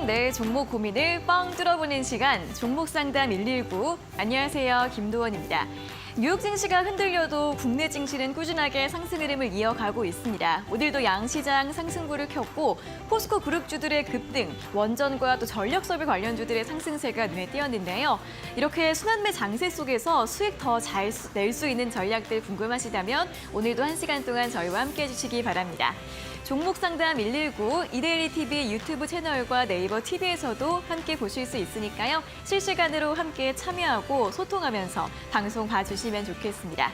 오늘은 내 종목 고민을 뻥 뚫어보는 시간, 종목 상담 119. 안녕하세요, 김도원입니다. 뉴욕 증시가 흔들려도 국내 증시는 꾸준하게 상승 흐름을 이어가고 있습니다. 오늘도 양시장 상승부를 켰고 포스코 그룹주들의 급등, 원전과 또 전력설비 관련주들의 상승세가 눈에 띄었는데요. 이렇게 순환매 장세 속에서 수익 더 잘 낼 수 있는 전략들 궁금하시다면 오늘도 1시간 동안 저희와 함께해 주시기 바랍니다. 종목 상담 119 이데일리 TV 유튜브 채널과 네이버 TV에서도 함께 보실 수 있으니까요. 실시간으로 함께 참여하고 소통하면서 방송 봐주시면 좋겠습니다.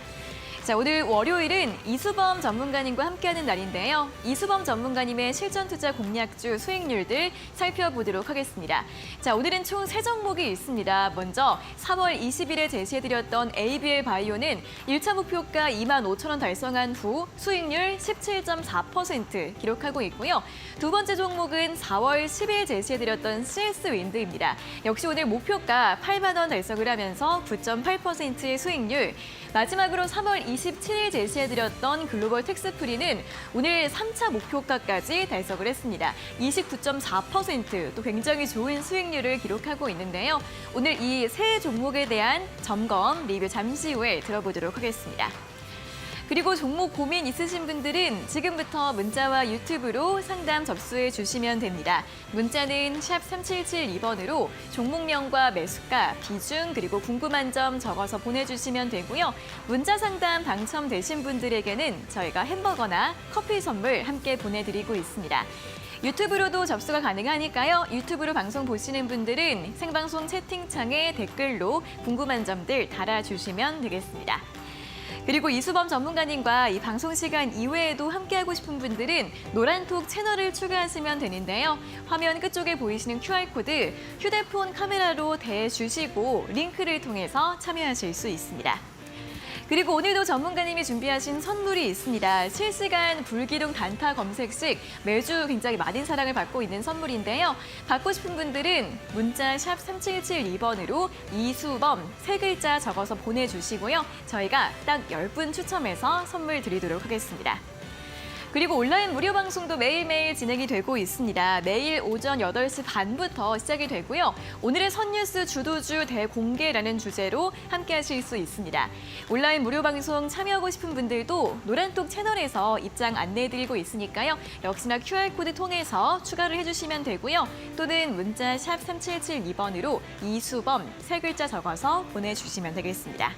자, 오늘 월요일은 이수범 전문가님과 함께하는 날인데요. 이수범 전문가님의 실전 투자 공략주 수익률들 살펴보도록 하겠습니다. 자, 오늘은 총 3종목이 있습니다. 먼저 4월 20일에 제시해드렸던 ABL 바이오는 1차 목표가 25,000원 달성한 후 수익률 17.4% 기록하고 있고요. 두 번째 종목은 4월 10일 제시해드렸던 CS 윈드입니다. 역시 오늘 목표가 8만 원 달성을 하면서 9.8%의 수익률. 마지막으로 3월 27일 제시해드렸던 글로벌 텍스프리는 오늘 3차 목표가까지 달성을 했습니다. 29.4%, 또 굉장히 좋은 수익률을 기록하고 있는데요. 오늘 이 세 종목에 대한 점검, 리뷰 잠시 후에 들어보도록 하겠습니다. 그리고 종목 고민 있으신 분들은 지금부터 문자와 유튜브로 상담 접수해 주시면 됩니다. 문자는 샵 3772번으로 종목명과 매수가, 비중, 그리고 궁금한 점 적어서 보내주시면 되고요. 문자 상담 당첨되신 분들에게는 저희가 햄버거나 커피 선물 함께 보내드리고 있습니다. 유튜브로도 접수가 가능하니까요. 유튜브로 방송 보시는 분들은 생방송 채팅창에 댓글로 궁금한 점들 달아주시면 되겠습니다. 그리고 이수범 전문가님과 이 방송 시간 이외에도 함께하고 싶은 분들은 노란톡 채널을 추가하시면 되는데요. 화면 끝쪽에 보이시는 QR코드 휴대폰 카메라로 대주시고 링크를 통해서 참여하실 수 있습니다. 그리고 오늘도 전문가님이 준비하신 선물이 있습니다. 실시간 불기둥 단타 검색식 매주 굉장히 많은 사랑을 받고 있는 선물인데요. 받고 싶은 분들은 문자 샵 3772번으로 이수범 3글자 적어서 보내주시고요. 저희가 딱 10분 추첨해서 선물 드리도록 하겠습니다. 그리고 온라인 무료 방송도 매일매일 진행이 되고 있습니다. 매일 오전 8시 반부터 시작이 되고요. 오늘의 선뉴스 주도주 대공개라는 주제로 함께하실 수 있습니다. 온라인 무료 방송 참여하고 싶은 분들도 노란톡 채널에서 입장 안내해드리고 있으니까요. 역시나 QR코드 통해서 추가를 해주시면 되고요. 또는 문자 샵 3772번으로 이수범 3글자 적어서 보내주시면 되겠습니다.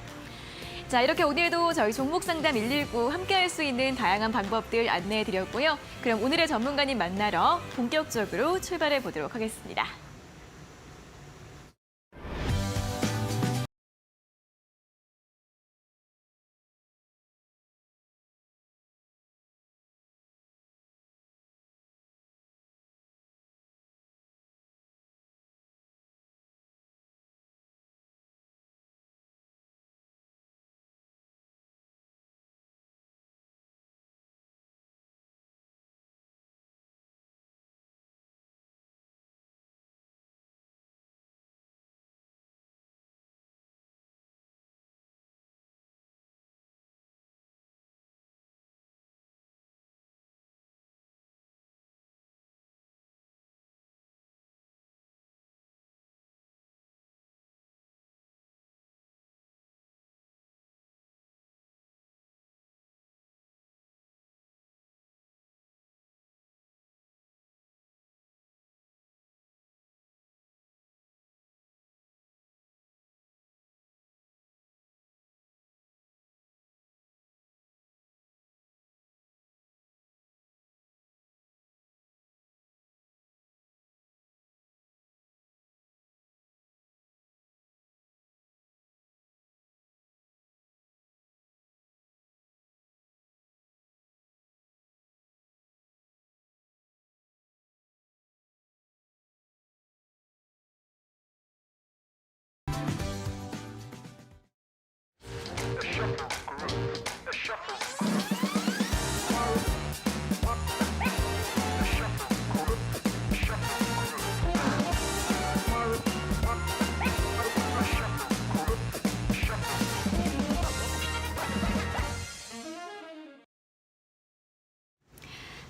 자, 이렇게 오늘도 저희 종목 상담 119 함께할 수 있는 다양한 방법들 안내해드렸고요. 그럼 오늘의 전문가님 만나러 본격적으로 출발해 보도록 하겠습니다.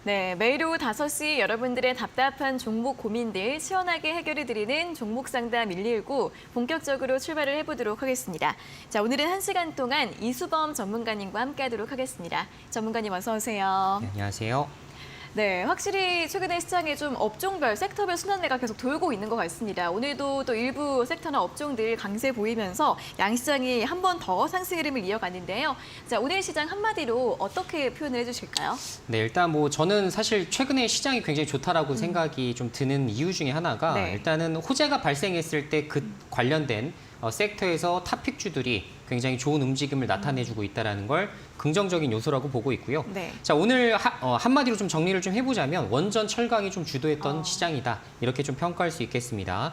네, 매일 오후 5시 여러분들의 답답한 종목 고민들 시원하게 해결해드리는 종목 상담 119 본격적으로 출발을 해보도록 하겠습니다. 자, 오늘은 1시간 동안 이수범 전문가님과 함께하도록 하겠습니다. 전문가님 어서 오세요. 네, 안녕하세요. 네, 확실히 최근에 시장에 좀 업종별, 섹터별 순환매가 계속 돌고 있는 것 같습니다. 오늘도 또 일부 섹터나 업종들 강세 보이면서 양시장이 한 번 더 상승 흐름을 이어가는데요. 자, 오늘 시장 한마디로 어떻게 표현을 해주실까요? 네, 일단 뭐 저는 사실 최근에 시장이 굉장히 좋다라고 생각이 좀 드는 이유 중에 하나가 네. 일단은 호재가 발생했을 때 그 관련된 섹터에서 탑픽주들이 굉장히 좋은 움직임을 나타내주고 있다는 걸 긍정적인 요소라고 보고 있고요. 네. 자, 오늘 한마디로 좀 정리를 좀 해보자면 원전 철강이 좀 주도했던 시장이다. 이렇게 좀 평가할 수 있겠습니다.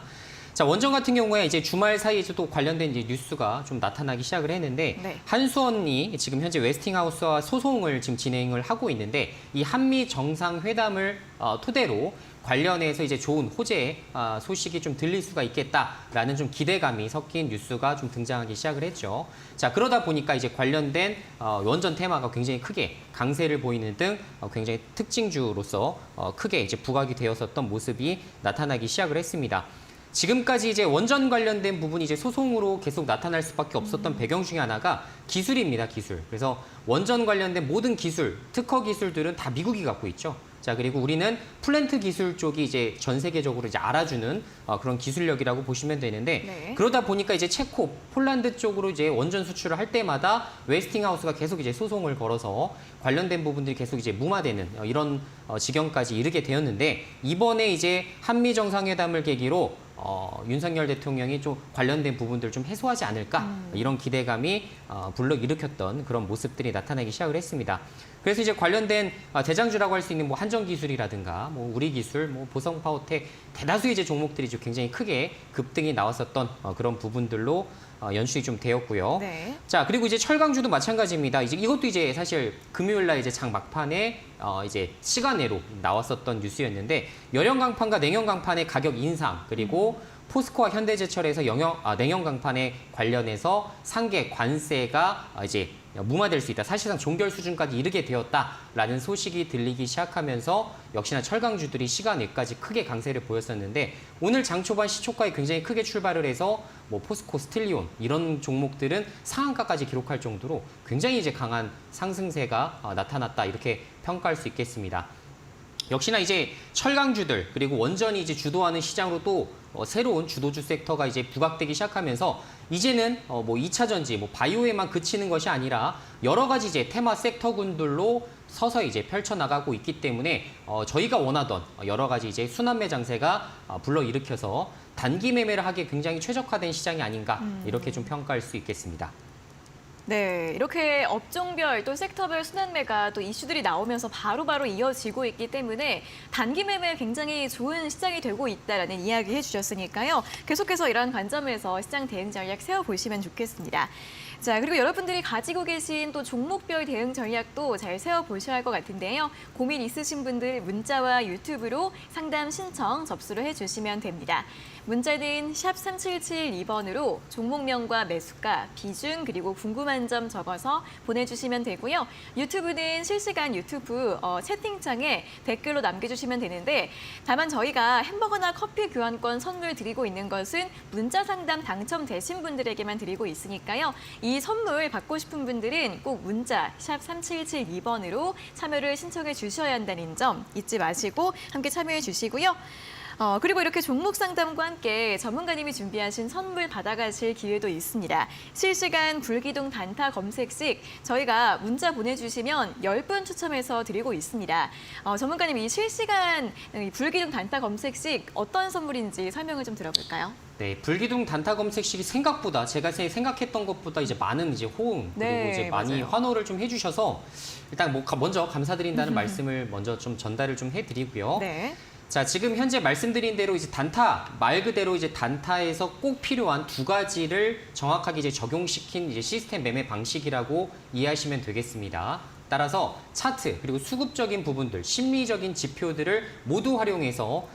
자, 원전 같은 경우에 이제 주말 사이에서도 관련된 이제 뉴스가 좀 나타나기 시작을 했는데 네. 한수원이 지금 현재 웨스팅하우스와 소송을 지금 진행을 하고 있는데 이 한미 정상회담을 토대로 관련해서 이제 좋은 호재 소식이 좀 들릴 수가 있겠다라는 좀 기대감이 섞인 뉴스가 좀 등장하기 시작을 했죠. 자, 그러다 보니까 이제 관련된 원전 테마가 굉장히 크게 강세를 보이는 등 굉장히 특징주로서 크게 이제 부각이 되었었던 모습이 나타나기 시작을 했습니다. 지금까지 이제 원전 관련된 부분이 이제 소송으로 계속 나타날 수밖에 없었던 배경 중에 하나가 기술입니다, 기술. 그래서 원전 관련된 모든 기술, 특허 기술들은 다 미국이 갖고 있죠. 자, 그리고 우리는 플랜트 기술 쪽이 이제 전 세계적으로 이제 알아주는 그런 기술력이라고 보시면 되는데 네. 그러다 보니까 이제 체코, 폴란드 쪽으로 이제 원전 수출을 할 때마다 웨스팅하우스가 계속 이제 소송을 걸어서 관련된 부분들이 계속 이제 무마되는 이런 지경까지 이르게 되었는데 이번에 이제 한미 정상회담을 계기로 윤석열 대통령이 좀 관련된 부분들을 좀 해소하지 않을까 이런 기대감이 불러일으켰던 그런 모습들이 나타나기 시작을 했습니다. 그래서 이제 관련된 대장주라고 할 수 있는 뭐 한전기술이라든가 뭐 우리기술, 뭐 보성파워텍 대다수의 이제 종목들이 좀 굉장히 크게 급등이 나왔었던 그런 부분들로 연출이 좀 되었고요. 네. 자, 그리고 이제 철강주도 마찬가지입니다. 이제 이것도 이제 사실 금요일 날 이제 장 막판에 이제 시간외로 나왔었던 뉴스였는데 열연 강판과 냉연 강판의 가격 인상 그리고 포스코와 현대제철에서 냉연 강판에 관련해서 상계 관세가 이제 무마될 수 있다. 사실상 종결 수준까지 이르게 되었다라는 소식이 들리기 시작하면서 역시나 철강주들이 시간 외까지 크게 강세를 보였었는데 오늘 장 초반 시초가에 굉장히 크게 출발을 해서 뭐 포스코, 스틸리온 이런 종목들은 상한가까지 기록할 정도로 굉장히 이제 강한 상승세가 나타났다 이렇게 평가할 수 있겠습니다. 역시나 이제 철강주들 그리고 원전이 이제 주도하는 시장으로 또 새로운 주도주 섹터가 이제 부각되기 시작하면서 이제는 뭐 2차 전지, 뭐 바이오에만 그치는 것이 아니라 여러 가지 이제 테마 섹터군들로 서서히 이제 펼쳐나가고 있기 때문에 저희가 원하던 여러 가지 이제 순환매 장세가 불러일으켜서 단기 매매를 하기에 굉장히 최적화된 시장이 아닌가 이렇게 좀 평가할 수 있겠습니다. 네, 이렇게 업종별 또 섹터별 순환매가 또 이슈들이 나오면서 바로바로 이어지고 있기 때문에 단기 매매에 굉장히 좋은 시장이 되고 있다라는 이야기 해주셨으니까요. 계속해서 이러한 관점에서 시장 대응 전략 세워보시면 좋겠습니다. 자, 그리고 여러분들이 가지고 계신 또 종목별 대응 전략도 잘 세워보셔야 할 것 같은데요. 고민 있으신 분들 문자와 유튜브로 상담 신청 접수를 해주시면 됩니다. 문자는 샵 3772번으로 종목명과 매수가, 비중 그리고 궁금한 점 적어서 보내주시면 되고요. 유튜브는 실시간 유튜브 채팅창에 댓글로 남겨주시면 되는데 다만 저희가 햄버거나 커피 교환권 선물 드리고 있는 것은 문자 상담 당첨되신 분들에게만 드리고 있으니까요. 이 선물 받고 싶은 분들은 꼭 문자 샵 3772번으로 참여를 신청해 주셔야 한다는 점 잊지 마시고 함께 참여해 주시고요. 그리고 이렇게 종목 상담과 함께 전문가님이 준비하신 선물 받아가실 기회도 있습니다. 실시간 불기둥 단타 검색식 저희가 문자 보내주시면 10분 추첨해서 드리고 있습니다. 전문가님 이 실시간 불기둥 단타 검색식 어떤 선물인지 설명을 좀 들어볼까요? 네, 불기둥 단타 검색식이 생각보다 제가 생각했던 것보다 이제 많은 이제 호응 그리고 네, 이제 많이 맞아요. 환호를 좀 해주셔서 일단 뭐 먼저 감사드린다는 말씀을 먼저 좀 전달을 좀 해드리고요. 네. 자, 지금 현재 말씀드린 대로 이제 단타, 말 그대로 이제 단타에서 꼭 필요한 두 가지를 정확하게 이제 적용시킨 이제 시스템 매매 방식이라고 이해하시면 되겠습니다. 따라서 차트, 그리고 수급적인 부분들, 심리적인 지표들을 모두 활용해서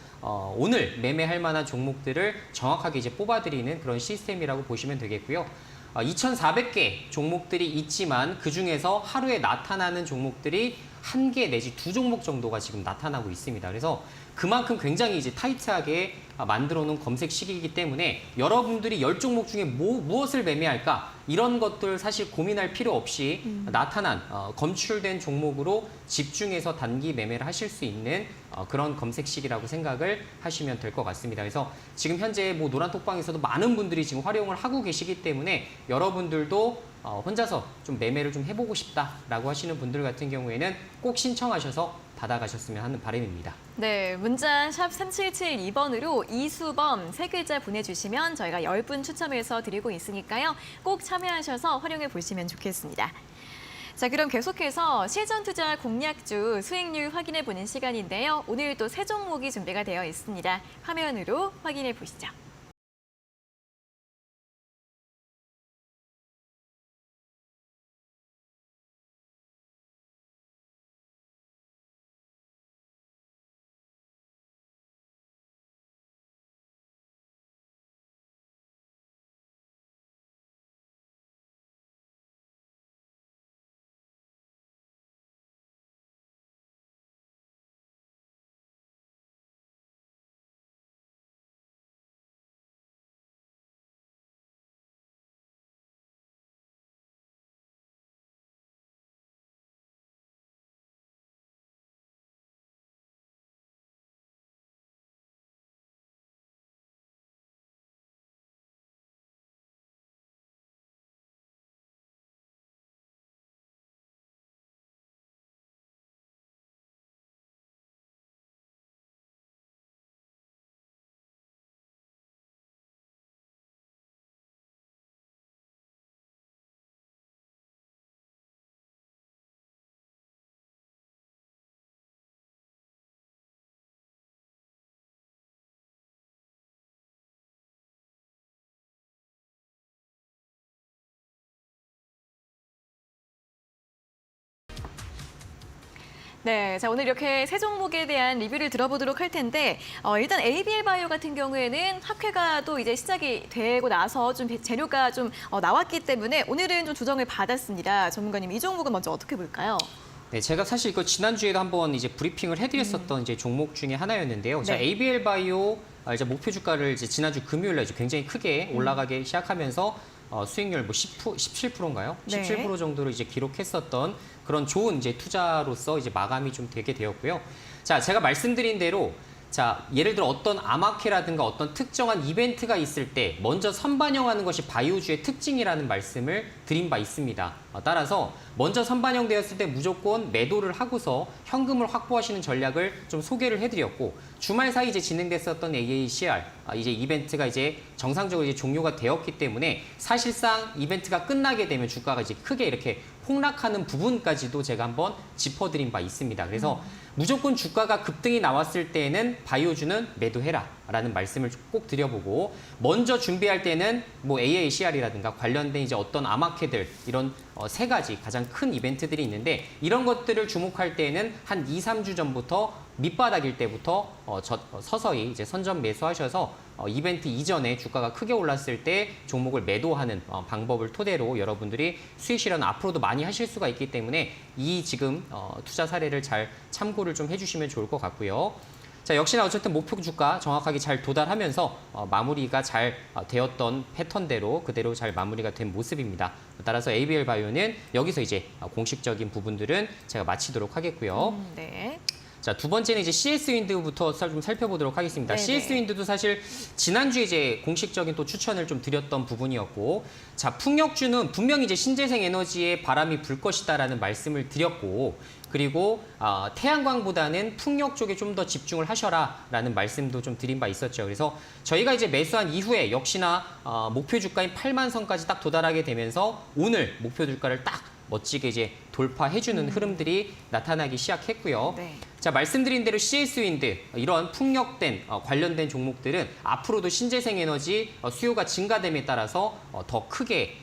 오늘 매매할 만한 종목들을 정확하게 이제 뽑아드리는 그런 시스템이라고 보시면 되겠고요. 2,400개 종목들이 있지만 그중에서 하루에 나타나는 종목들이 한 개 내지 두 종목 정도가 지금 나타나고 있습니다. 그래서 그만큼 굉장히 이제 타이트하게 만들어 놓은 검색 시기이기 때문에 여러분들이 10종목 중에 무엇을 매매할까? 이런 것들 사실 고민할 필요 없이 나타난 검출된 종목으로 집중해서 단기 매매를 하실 수 있는 그런 검색 시기라고 생각을 하시면 될 것 같습니다. 그래서 지금 현재 뭐 노란톡방에서도 많은 분들이 지금 활용을 하고 계시기 때문에 여러분들도 혼자서 좀 매매를 좀 해보고 싶다라고 하시는 분들 같은 경우에는 꼭 신청하셔서 받아가셨으면 하는 바람입니다. 네, 문자 샵 3772번으로 이수범 3글자 보내주시면 저희가 10분 추첨해서 드리고 있으니까요. 꼭 참여하셔서 활용해 보시면 좋겠습니다. 자, 그럼 계속해서 실전투자 공략주 수익률 확인해 보는 시간인데요. 오늘 또 새 종목이 준비가 되어 있습니다. 화면으로 확인해 보시죠. 네, 자 오늘 이렇게 새 종목에 대한 리뷰를 들어보도록 할 텐데 일단 ABL 바이오 같은 경우에는 학회가 또 이제 시작이 되고 나서 좀 재료가 좀 나왔기 때문에 오늘은 좀 조정을 받았습니다. 전문가님, 이 종목은 먼저 어떻게 볼까요? 네, 제가 사실 이거 지난주에도 한번 이제 브리핑을 해드렸었던 이제 종목 중에 하나였는데요. 네. 자, ABL 바이오 이제 목표 주가를 이제 지난주 금요일에 굉장히 크게 올라가기 시작하면서 수익률 뭐 17%인가요? 네. 17% 정도로 이제 기록했었던 그런 좋은 이제 투자로서 이제 마감이 좀 되게 되었고요. 자, 제가 말씀드린 대로 자, 예를 들어 어떤 암학회라든가 어떤 특정한 이벤트가 있을 때 먼저 선반영하는 것이 바이오주의 특징이라는 말씀을 드린 바 있습니다. 따라서 먼저 선반영되었을 때 무조건 매도를 하고서 현금을 확보하시는 전략을 좀 소개를 해드렸고, 주말 사이 이제 진행됐었던 AACR 이제 이벤트가 이제 정상적으로 이제 종료가 되었기 때문에 사실상 이벤트가 끝나게 되면 주가가 이제 크게 이렇게 폭락하는 부분까지도 제가 한번 짚어드린 바 있습니다. 그래서 무조건 주가가 급등이 나왔을 때에는 바이오주는 매도해라 라는 말씀을 꼭 드려보고, 먼저 준비할 때는 뭐 AACR이라든가 관련된 이제 어떤 암학회들 이런 세 가지 가장 큰 이벤트들이 있는데, 이런 것들을 주목할 때에는 한 2, 3주 전부터 밑바닥일 때부터 서서히 이제 선점 매수하셔서 이벤트 이전에 주가가 크게 올랐을 때 종목을 매도하는 방법을 토대로 여러분들이 수익 실현 앞으로도 많이 하실 수가 있기 때문에 이 지금 투자 사례를 잘 참고를 좀 해주시면 좋을 것 같고요. 자, 역시나 어쨌든 목표 주가 정확하게 잘 도달하면서 마무리가 잘 되었던 패턴대로 그대로 잘 마무리가 된 모습입니다. 따라서 ABL 바이오는 여기서 이제 공식적인 부분들은 제가 마치도록 하겠고요. 네. 자, 두 번째는 이제 CS 윈드부터 좀 살펴보도록 하겠습니다. 네네. CS 윈드도 사실 지난주에 이제 공식적인 또 추천을 좀 드렸던 부분이었고, 자, 풍력주는 분명히 이제 신재생 에너지에 바람이 불 것이다라는 말씀을 드렸고, 그리고 태양광보다는 풍력 쪽에 좀 더 집중을 하셔라라는 말씀도 좀 드린 바 있었죠. 그래서 저희가 이제 매수한 이후에 역시나 목표 주가인 8만 선까지 딱 도달하게 되면서 오늘 목표 주가를 딱 멋지게 이제 돌파해주는 흐름들이 나타나기 시작했고요. 네. 자, 말씀드린 대로 CS 윈드 이런 풍력된 관련된 종목들은 앞으로도 신재생 에너지 수요가 증가됨에 따라서 더 크게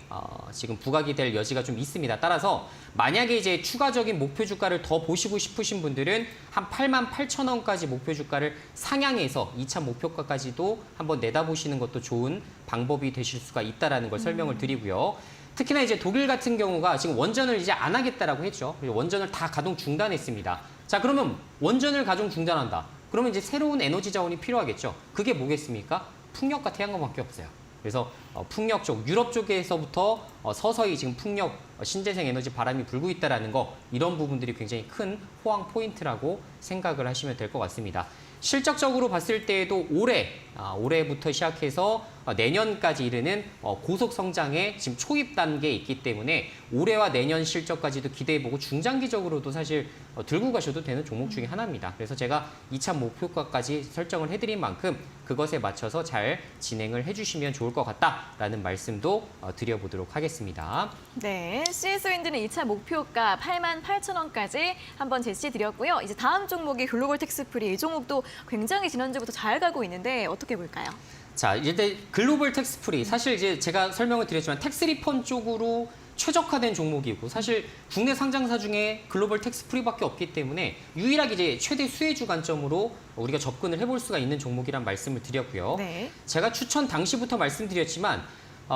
지금 부각이 될 여지가 좀 있습니다. 따라서 만약에 이제 추가적인 목표 주가를 더 보시고 싶으신 분들은 한 8만 8천 원까지 목표 주가를 상향해서 2차 목표가까지도 한번 내다보시는 것도 좋은 방법이 되실 수가 있다라는 걸 설명을 드리고요. 특히나 이제 독일 같은 경우가 지금 원전을 이제 안 하겠다라고 했죠. 그리고 원전을 다 가동 중단했습니다. 자, 그러면 원전을 가동 중단한다. 그러면 이제 새로운 에너지 자원이 필요하겠죠. 그게 뭐겠습니까? 풍력과 태양광밖에 없어요. 그래서 풍력 쪽, 유럽 쪽에서부터 서서히 지금 풍력, 신재생 에너지 바람이 불고 있다는 거, 이런 부분들이 굉장히 큰 호황 포인트라고 생각을 하시면 될 것 같습니다. 실적적으로 봤을 때에도 올해부터 시작해서 내년까지 이르는 고속 성장의 지금 초입 단계에 있기 때문에 올해와 내년 실적까지도 기대해보고 중장기적으로도 사실 들고 가셔도 되는 종목 중에 하나입니다. 그래서 제가 2차 목표가까지 설정을 해드린 만큼 그것에 맞춰서 잘 진행을 해주시면 좋을 것 같다라는 말씀도 드려보도록 하겠습니다. 네, CS윈드는 2차 목표가 88,000원까지 한번 제시드렸고요. 이제 다음 종목이 글로벌 텍스프리, 이 종목도 굉장히 지난주부터 잘 가고 있는데 어떻게 볼까요? 자, 일단 글로벌 텍스프리, 사실 이제 제가 설명을 드렸지만 텍스 리펀 쪽으로 최적화된 종목이고, 사실 국내 상장사 중에 글로벌 텍스프리밖에 없기 때문에 유일하게 이제 최대 수혜주 관점으로 우리가 접근을 해볼 수가 있는 종목이란 말씀을 드렸고요. 네. 제가 추천 당시부터 말씀드렸지만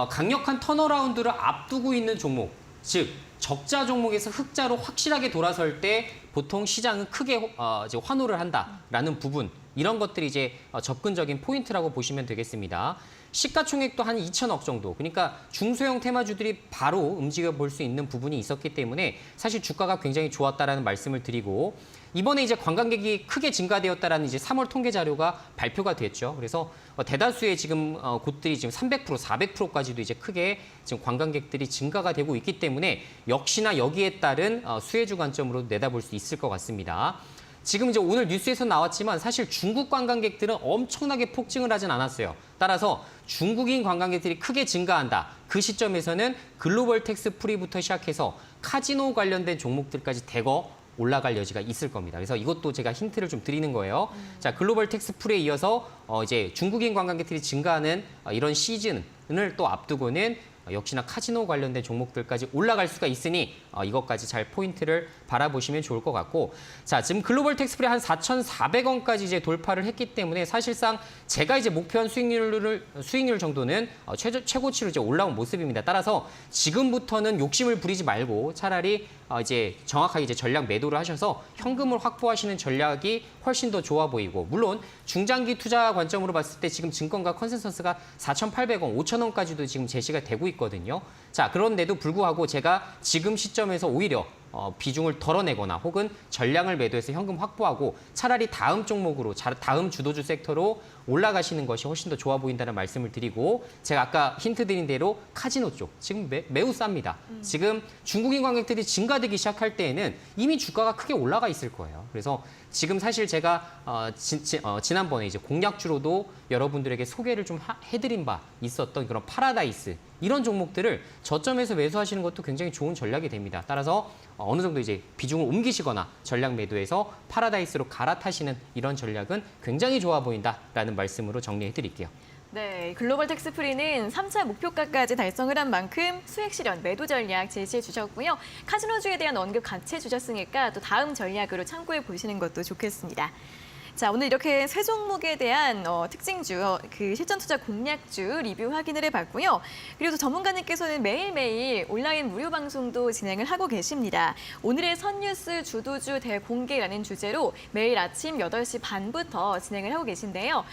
강력한 턴어라운드를 앞두고 있는 종목, 즉 적자 종목에서 흑자로 확실하게 돌아설 때 보통 시장은 크게 이제 환호를 한다라는 부분, 이런 것들이 이제 접근적인 포인트라고 보시면 되겠습니다. 시가총액도 한 2천억 정도, 그러니까 중소형 테마주들이 바로 움직여 볼 수 있는 부분이 있었기 때문에 사실 주가가 굉장히 좋았다라는 말씀을 드리고, 이번에 이제 관광객이 크게 증가되었다라는 이제 3월 통계 자료가 발표가 됐죠. 그래서 대다수의 지금 곳들이 지금 300%, 400%까지도 이제 크게 지금 관광객들이 증가가 되고 있기 때문에 역시나 여기에 따른 수혜주 관점으로 내다볼 수 있을 것 같습니다. 지금 이제 오늘 뉴스에서 나왔지만 사실 중국 관광객들은 엄청나게 폭증을 하진 않았어요. 따라서 중국인 관광객들이 크게 증가한다. 그 시점에서는 글로벌 텍스 프리부터 시작해서 카지노 관련된 종목들까지 대거 올라갈 여지가 있을 겁니다. 그래서 이것도 제가 힌트를 좀 드리는 거예요. 자, 글로벌 텍스 프리에 이어서 이제 중국인 관광객들이 증가하는 이런 시즌을 또 앞두고는 역시나 카지노 관련된 종목들까지 올라갈 수가 있으니 이것까지 잘 포인트를 바라보시면 좋을 것 같고, 자, 지금 글로벌 텍스프리 한 4,400원까지 이제 돌파를 했기 때문에 사실상 제가 이제 목표한 수익률 정도는 최고치로 이제 올라온 모습입니다. 따라서 지금부터는 욕심을 부리지 말고 차라리 이제 정확하게 이제 전략 매도를 하셔서 현금을 확보하시는 전략이 훨씬 더 좋아 보이고, 물론 중장기 투자 관점으로 봤을 때 지금 증권가 컨센서스가 4,800원, 5,000원까지도 지금 제시가 되고 있거든요. 자, 그런데도 불구하고 제가 지금 시점에서 오히려 비중을 덜어내거나 혹은 전량을 매도해서 현금 확보하고 차라리 다음 종목으로, 다음 주도주 섹터로 올라가시는 것이 훨씬 더 좋아 보인다는 말씀을 드리고, 제가 아까 힌트 드린 대로 카지노 쪽 지금 매우 쌉니다. 지금 중국인 관객들이 증가되기 시작할 때에는 이미 주가가 크게 올라가 있을 거예요. 그래서 지금 사실 제가 지난번에 이제 공략주로도 여러분들에게 소개를 좀 해드린 바 있었던 그런 파라다이스, 이런 종목들을 저점에서 매수하시는 것도 굉장히 좋은 전략이 됩니다. 따라서 어느 정도 이제 비중을 옮기시거나 전략 매도해서 파라다이스로 갈아타시는 이런 전략은 굉장히 좋아 보인다라는 말씀으로 정리해 드릴게요. 네, 글로벌 텍스프리는 3차 목표가까지 달성을 한 만큼 수익 실현, 매도 전략 제시해 주셨고요. 카지노주에 대한 언급 같이 해주셨으니까 또 다음 전략으로 참고해 보시는 것도 좋겠습니다. 자, 오늘 이렇게 세 종목에 대한 특징주, 그 실전 투자 공략주 리뷰 확인을 해봤고요. 그리고 또 전문가님께서는 매일매일 온라인 무료 방송도 진행을 하고 계십니다. 오늘의 선뉴스 주도주 대공개라는 주제로 매일 아침 8시 반부터 진행을 하고 계신데요.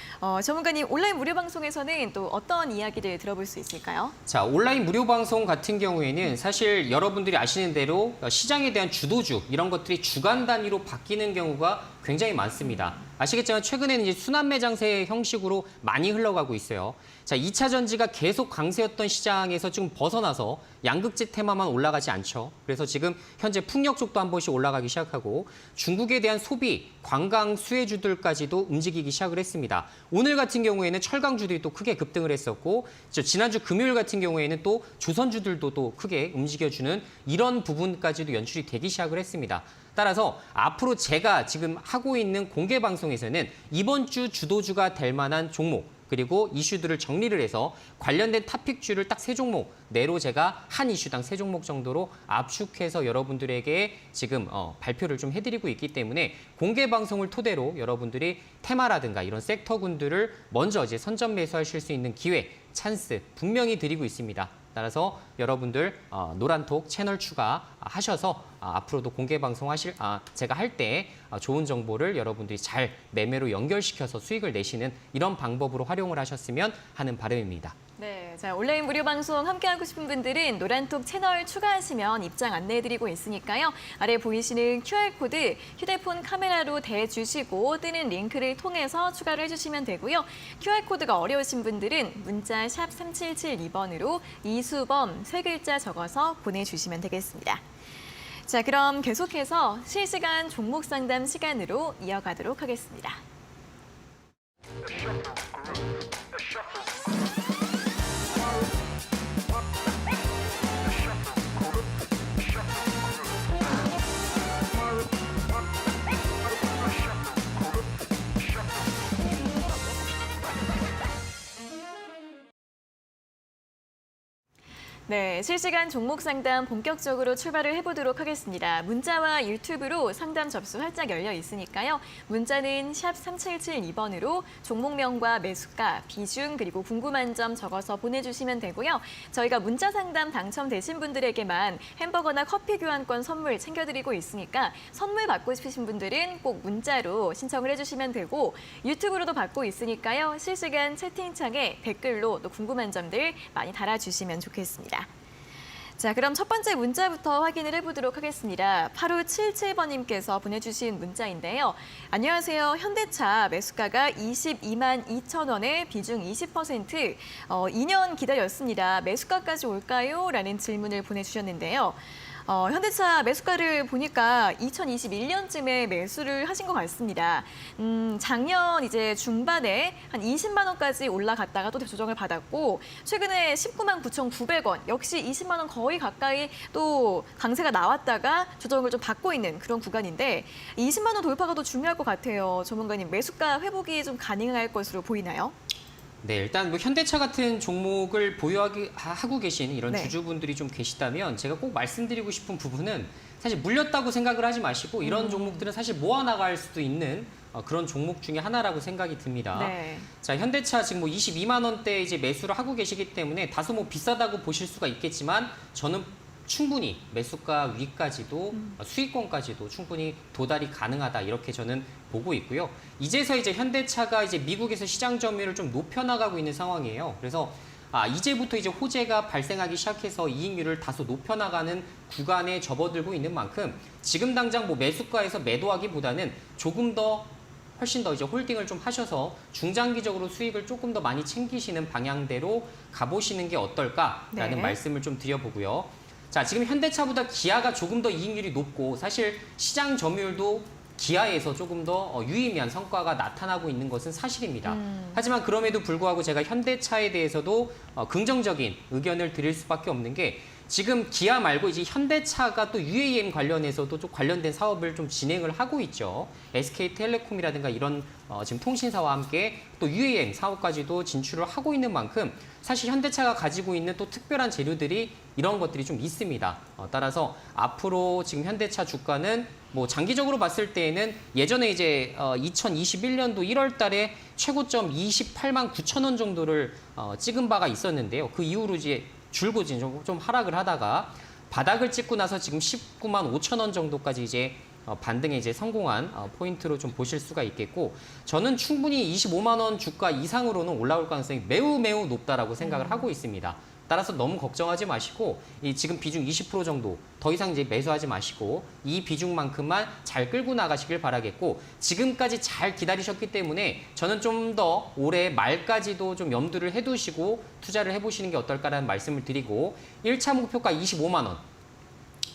전문가님, 온라인 무료 방송에서는 또 어떤 이야기를 들어볼 수 있을까요? 자, 온라인 무료 방송 같은 경우에는 사실 여러분들이 아시는 대로 시장에 대한 주도주, 이런 것들이 주간 단위로 바뀌는 경우가 굉장히 많습니다. 아시겠지만 최근에는 이제 순환매장세 형식으로 많이 흘러가고 있어요. 자, 2차 전지가 계속 강세였던 시장에서 지금 벗어나서 양극재 테마만 올라가지 않죠. 그래서 지금 현재 풍력 쪽도 한 번씩 올라가기 시작하고, 중국에 대한 소비, 관광 수혜주들까지도 움직이기 시작을 했습니다. 오늘 같은 경우에는 철강주들이 또 크게 급등을 했었고, 지난주 금요일 같은 경우에는 또 조선주들도 또 크게 움직여주는 이런 부분까지도 연출이 되기 시작을 했습니다. 따라서 앞으로 제가 지금 하고 있는 공개 방송에서는 이번 주 주도주가 될 만한 종목, 그리고 이슈들을 정리를 해서 관련된 토픽주를 딱 3종목 내로 제가 한 이슈당 3종목 정도로 압축해서 여러분들에게 지금 발표를 좀 해드리고 있기 때문에 공개 방송을 토대로 여러분들이 테마라든가 이런 섹터군들을 먼저 이제 선점 매수하실 수 있는 기회, 찬스 분명히 드리고 있습니다. 따라서 여러분들 노란톡 채널 추가하셔서 앞으로도 공개 방송하실 제가 할 때 좋은 정보를 여러분들이 잘 매매로 연결시켜서 수익을 내시는 이런 방법으로 활용을 하셨으면 하는 바람입니다. 네, 자 온라인 무료 방송 함께하고 싶은 분들은 노란톡 채널 추가하시면 입장 안내해드리고 있으니까요. 아래 보이시는 QR코드 휴대폰 카메라로 대주시고 뜨는 링크를 통해서 추가를 해주시면 되고요. QR코드가 어려우신 분들은 문자 샵 3772번으로 이수범 3글자 적어서 보내주시면 되겠습니다. 자, 그럼 계속해서 실시간 종목 상담 시간으로 이어가도록 하겠습니다. 네, 실시간 종목 상담 본격적으로 출발을 해보도록 하겠습니다. 문자와 유튜브로 상담 접수 활짝 열려 있으니까요. 문자는 샵 3772번으로 종목명과 매수가, 비중, 그리고 궁금한 점 적어서 보내주시면 되고요. 저희가 문자 상담 당첨되신 분들에게만 햄버거나 커피 교환권 선물 챙겨드리고 있으니까 선물 받고 싶으신 분들은 꼭 문자로 신청을 해주시면 되고 유튜브로도 받고 있으니까요. 실시간 채팅창에 댓글로 또 궁금한 점들 많이 달아주시면 좋겠습니다. 자, 그럼 첫 번째 문자부터 확인을 해보도록 하겠습니다. 8577번님께서 보내주신 문자인데요. 안녕하세요. 현대차 매수가가 22만 2천 원에 비중 20%, 2년 기다렸습니다. 매수가까지 올까요? 라는 질문을 보내주셨는데요. 현대차 매수가를 보니까 2021년쯤에 매수를 하신 것 같습니다. 작년 이제 중반에 한 20만 원까지 올라갔다가 또 조정을 받았고 최근에 19만 9,900원, 역시 20만 원 거의 가까이 또 강세가 나왔다가 조정을 좀 받고 있는 그런 구간인데 20만 원 돌파가 더 중요할 것 같아요. 전문가님, 매수가 회복이 좀 가능할 것으로 보이나요? 네, 일단 뭐 현대차 같은 종목을 보유하고 계신 이런 네. 주주분들이 좀 계시다면 제가 꼭 말씀드리고 싶은 부분은 사실 물렸다고 생각을 하지 마시고 이런 종목들은 사실 모아나갈 수도 있는 그런 종목 중에 하나라고 생각이 듭니다. 네. 자, 현대차 지금 뭐 22만 원대 이제 매수를 하고 계시기 때문에 다소 뭐 비싸다고 보실 수가 있겠지만 저는 충분히 매수가 위까지도 수익권까지도 충분히 도달이 가능하다 이렇게 저는 보고 있고요. 이제서 이제 현대차가 이제 미국에서 시장 점유율을 좀 높여나가고 있는 상황이에요. 그래서 이제부터 이제 호재가 발생하기 시작해서 이익률을 다소 높여나가는 구간에 접어들고 있는 만큼 지금 당장 뭐 매수가에서 매도하기보다는 조금 더 훨씬 더 이제 홀딩을 좀 하셔서 중장기적으로 수익을 조금 더 많이 챙기시는 방향대로 가보시는 게 어떨까라는 네. 말씀을 좀 드려보고요. 자, 지금 현대차보다 기아가 조금 더 이익률이 높고 사실 시장 점유율도 기아에서 조금 더 유의미한 성과가 나타나고 있는 것은 사실입니다. 하지만 그럼에도 불구하고 제가 현대차에 대해서도 긍정적인 의견을 드릴 수밖에 없는 게 지금 기아 말고 이제 현대차가 또 UAM 관련해서도 좀 관련된 사업을 좀 진행을 하고 있죠. SK텔레콤이라든가 이런 지금 통신사와 함께 또 UAM 사업까지도 진출을 하고 있는 만큼 사실 현대차가 가지고 있는 또 특별한 재료들이 이런 것들이 좀 있습니다. 따라서 앞으로 지금 현대차 주가는 뭐 장기적으로 봤을 때에는 예전에 이제 2021년도 1월 달에 최고점 28만 9천 원 정도를 찍은 바가 있었는데요. 그 이후로 이제 줄고 좀 하락을 하다가 바닥을 찍고 나서 지금 19만 5천 원 정도까지 이제 반등에 이제 성공한 포인트로 좀 보실 수가 있겠고 저는 충분히 25만 원 주가 이상으로는 올라올 가능성이 매우 높다라고 생각을 하고 있습니다. 따라서 너무 걱정하지 마시고 이 지금 비중 20% 정도 더 이상 이제 매수하지 마시고 이 비중만큼만 잘 끌고 나가시길 바라겠고 지금까지 잘 기다리셨기 때문에 저는 좀 더 올해 말까지도 좀 염두를 해두시고 투자를 해보시는 게 어떨까라는 말씀을 드리고 1차 목표가 25만 원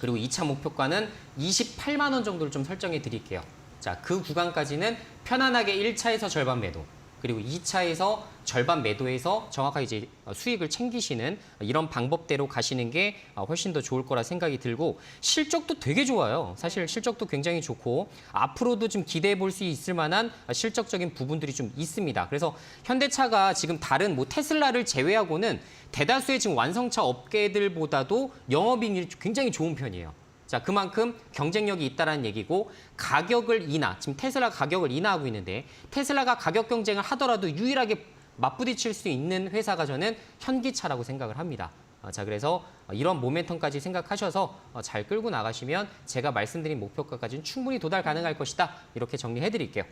그리고 2차 목표가는 28만 원 정도를 좀 설정해 드릴게요. 자, 그 구간까지는 편안하게 1차에서 절반 매도 그리고 2차에서 절반 매도해서 정확하게 이제 수익을 챙기시는 이런 방법대로 가시는 게 훨씬 더 좋을 거라 생각이 들고 실적도 되게 좋아요. 사실 실적도 굉장히 좋고 앞으로도 좀 기대해 볼 수 있을 만한 실적적인 부분들이 좀 있습니다. 그래서 현대차가 지금 다른 뭐 테슬라를 제외하고는 대다수의 지금 완성차 업계들보다도 영업이익률이 굉장히 좋은 편이에요. 자, 그만큼 경쟁력이 있다는 얘기고 가격을 지금 테슬라 가격을 인하하고 있는데 테슬라가 가격 경쟁을 하더라도 유일하게 맞부딪힐 수 있는 회사가 저는 현기차라고 생각을 합니다. 자, 그래서 이런 모멘텀까지 생각하셔서 잘 끌고 나가시면 제가 말씀드린 목표가까지는 충분히 도달 가능할 것이다. 이렇게 정리해 드릴게요.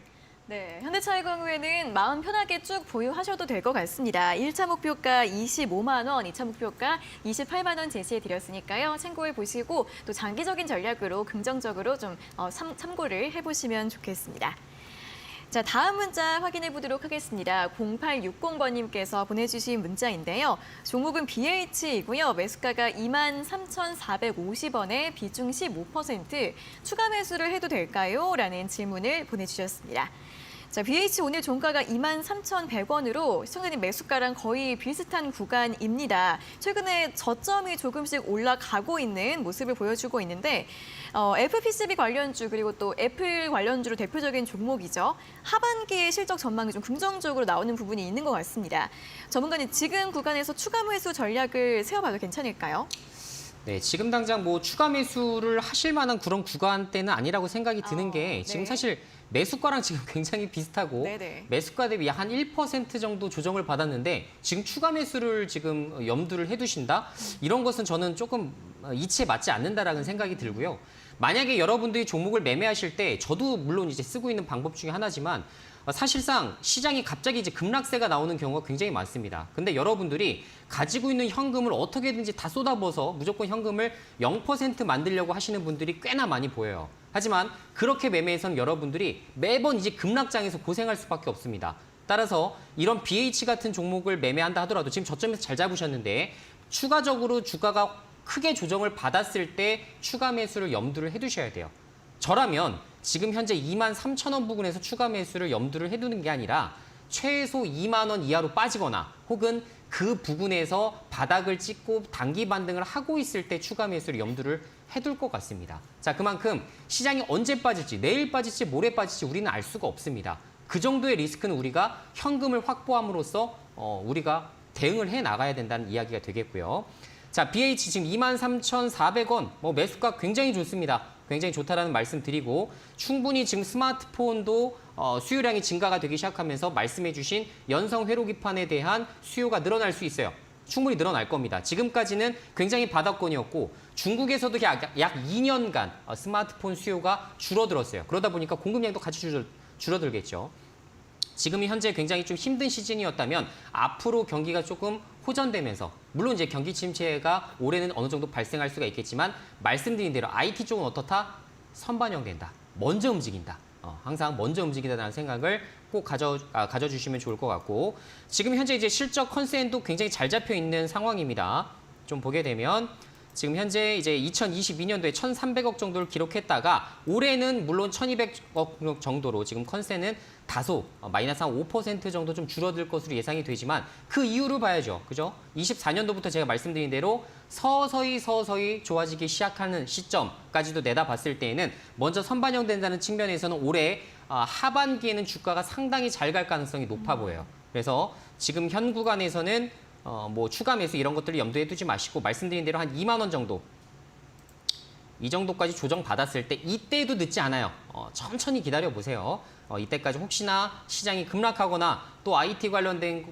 네, 현대차의 경우에는 마음 편하게 쭉 보유하셔도 될 것 같습니다. 1차 목표가 25만 원, 2차 목표가 28만 원 제시해 드렸으니까요. 참고해 보시고 또 장기적인 전략으로 긍정적으로 좀 참고를 해보시면 좋겠습니다. 자, 다음 문자 확인해 보도록 하겠습니다. 0860번님께서 보내주신 문자인데요. 종목은 BH이고요. 매수가가 23,450원에 비중 15%, 추가 매수를 해도 될까요? 라는 질문을 보내주셨습니다. 자, BH 오늘 종가가 23,100원으로 시청자님 매수가랑 거의 비슷한 구간입니다. 최근에 저점이 조금씩 올라가고 있는 모습을 보여주고 있는데 FPCB 관련주 그리고 또 애플 관련주로 대표적인 종목이죠. 하반기 실적 전망이 좀 긍정적으로 나오는 부분이 있는 것 같습니다. 전문가님 지금 구간에서 추가 매수 전략을 세워봐도 괜찮을까요? 네, 지금 당장 뭐 추가 매수를 하실 만한 그런 구간대는 아니라고 생각이 드는 게 지금 네. 사실 매수가랑 지금 굉장히 비슷하고 네네. 매수가 대비 한 1% 정도 조정을 받았는데 지금 추가 매수를 지금 염두를 해두신다? 이런 것은 저는 조금 이치에 맞지 않는다라는 생각이 들고요. 만약에 여러분들이 종목을 매매하실 때 저도 물론 이제 쓰고 있는 방법 중에 하나지만 사실상 시장이 갑자기 이제 급락세가 나오는 경우가 굉장히 많습니다. 근데 여러분들이 가지고 있는 현금을 어떻게든지 다 쏟아부어서 무조건 현금을 0% 만들려고 하시는 분들이 꽤나 많이 보여요. 하지만 그렇게 매매해서는 여러분들이 매번 이제 급락장에서 고생할 수밖에 없습니다. 따라서 이런 BH 같은 종목을 매매한다 하더라도 지금 저점에서 잘 잡으셨는데 추가적으로 주가가 크게 조정을 받았을 때 추가 매수를 염두를 해두셔야 돼요. 저라면 지금 현재 23,000원 부근에서 추가 매수를 염두를 해두는 게 아니라 최소 2만 원 이하로 빠지거나 혹은 그 부근에서 바닥을 찍고 단기 반등을 하고 있을 때 추가 매수를 염두를 해둘 것 같습니다. 자, 그만큼 시장이 언제 빠질지, 내일 빠질지, 모레 빠질지 우리는 알 수가 없습니다. 그 정도의 리스크는 우리가 현금을 확보함으로써 우리가 대응을 해 나가야 된다는 이야기가 되겠고요. 자, BH 지금 23,400원, 매수가 굉장히 좋습니다. 굉장히 좋다라는 말씀 드리고 충분히 지금 스마트폰도 수요량이 증가가 되기 시작하면서 말씀해 주신 연성 회로기판에 대한 수요가 늘어날 수 있어요. 충분히 늘어날 겁니다. 지금까지는 굉장히 바닥권이었고 중국에서도 약 2년간 스마트폰 수요가 줄어들었어요. 그러다 보니까 공급량도 같이 줄어들겠죠. 지금이 현재 굉장히 좀 힘든 시즌이었다면 앞으로 경기가 조금 호전되면서 물론 이제 경기 침체가 올해는 어느 정도 발생할 수가 있겠지만 말씀드린 대로 IT 쪽은 어떻다? 선반영된다. 먼저 움직인다. 항상 먼저 움직인다는 생각을 꼭 가져주시면 좋을 것 같고 지금 현재 이제 실적 컨센도 굉장히 잘 잡혀 있는 상황입니다. 좀 보게 되면 지금 현재 이제 2022년도에 1,300억 정도를 기록했다가 올해는 물론 1,200억 정도로 지금 컨센은 다소 마이너스 한 5% 정도 좀 줄어들 것으로 예상이 되지만 그 이유를 봐야죠. 그죠? 24년도부터 제가 말씀드린 대로 서서히 좋아지기 시작하는 시점까지도 내다봤을 때에는 먼저 선반영된다는 측면에서는 올해 하반기에는 주가가 상당히 잘 갈 가능성이 높아 보여요. 그래서 지금 현 구간에서는 추가 매수 이런 것들을 염두에 두지 마시고 말씀드린 대로 한 2만 원 정도 이 정도까지 조정 받았을 때 이때도 늦지 않아요. 천천히 기다려 보세요. 이때까지 혹시나 시장이 급락하거나 또 IT 관련된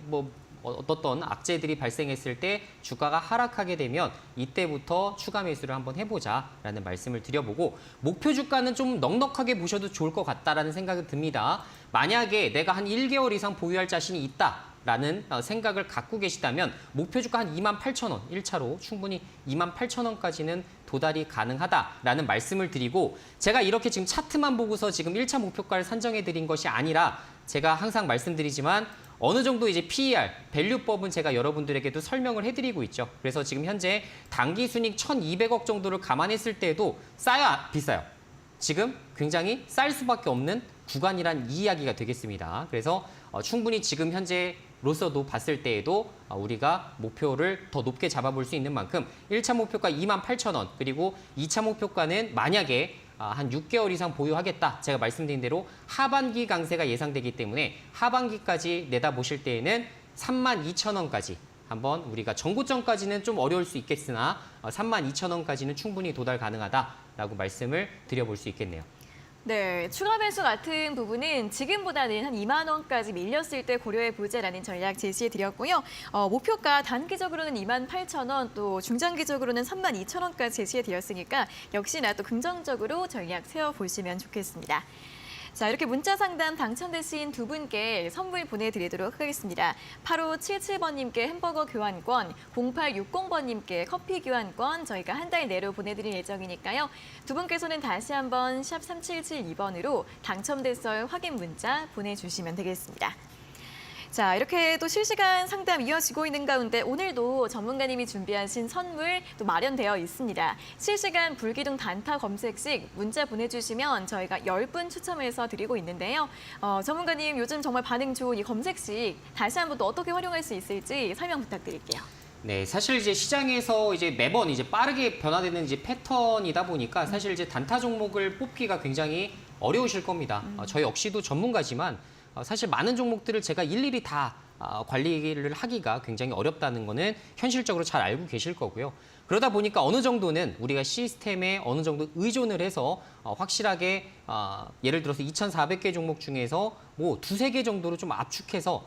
어떤 악재들이 발생했을 때 주가가 하락하게 되면 이때부터 추가 매수를 한번 해보자라는 말씀을 드려보고 목표 주가는 좀 넉넉하게 보셔도 좋을 것 같다라는 생각이 듭니다. 만약에 내가 한 1개월 이상 보유할 자신이 있다라는 생각을 갖고 계시다면 목표 주가 한 28,000원 1차로 충분히 28,000원까지는 도달이 가능하다라는 말씀을 드리고 제가 이렇게 지금 차트만 보고서 지금 1차 목표가를 산정해 드린 것이 아니라 제가 항상 말씀드리지만 어느 정도 이제 PER, 밸류법은 제가 여러분들에게도 설명을 해드리고 있죠. 그래서 지금 현재 단기 순익 1,200억 정도를 감안했을 때에도 싸야 비싸요. 지금 굉장히 쌀 수밖에 없는 구간이란 이야기가 되겠습니다. 그래서 충분히 지금 현재로서도 봤을 때에도 우리가 목표를 더 높게 잡아볼 수 있는 만큼 1차 목표가 28,000원 그리고 2차 목표가는 만약에 한 6개월 이상 보유하겠다. 제가 말씀드린 대로 하반기 강세가 예상되기 때문에 하반기까지 내다보실 때에는 32,000원까지 한번 우리가 전고점까지는 좀 어려울 수 있겠으나 32,000원까지는 충분히 도달 가능하다라고 말씀을 드려볼 수 있겠네요. 네, 추가 매수 같은 부분은 지금보다는 한 2만 원까지 밀렸을 때 고려해 보자라는 전략 제시해 드렸고요. 목표가 단기적으로는 2만 8천 원, 또 중장기적으로는 3만 2천 원까지 제시해 드렸으니까 역시나 또 긍정적으로 전략 세워 보시면 좋겠습니다. 자, 이렇게 문자 상담 당첨되신 두 분께 선물 보내드리도록 하겠습니다. 8577번님께 햄버거 교환권, 0860번님께 커피 교환권 저희가 한 달 내로 보내드릴 예정이니까요. 두 분께서는 다시 한번 샵 3772번으로 당첨됐어요 확인 문자 보내주시면 되겠습니다. 자, 이렇게 또 실시간 상담 이어지고 있는 가운데 오늘도 전문가님이 준비하신 선물 또 마련되어 있습니다. 실시간 불기둥 단타 검색식 문자 보내주시면 저희가 10분 추첨해서 드리고 있는데요. 전문가님 요즘 정말 반응 좋은 이 검색식 다시 한번 또 어떻게 활용할 수 있을지 설명 부탁드릴게요. 네, 사실 이제 시장에서 이제 매번 이제 빠르게 변화되는 이제 패턴이다 보니까 사실 이제 단타 종목을 뽑기가 굉장히 어려우실 겁니다. 저희 역시도 전문가지만 사실 많은 종목들을 제가 일일이 다 관리를 하기가 굉장히 어렵다는 거는 현실적으로 잘 알고 계실 거고요. 그러다 보니까 어느 정도는 우리가 시스템에 어느 정도 의존을 해서 확실하게 예를 들어서 2,400개 종목 중에서 뭐 두세 개 정도로 좀 압축해서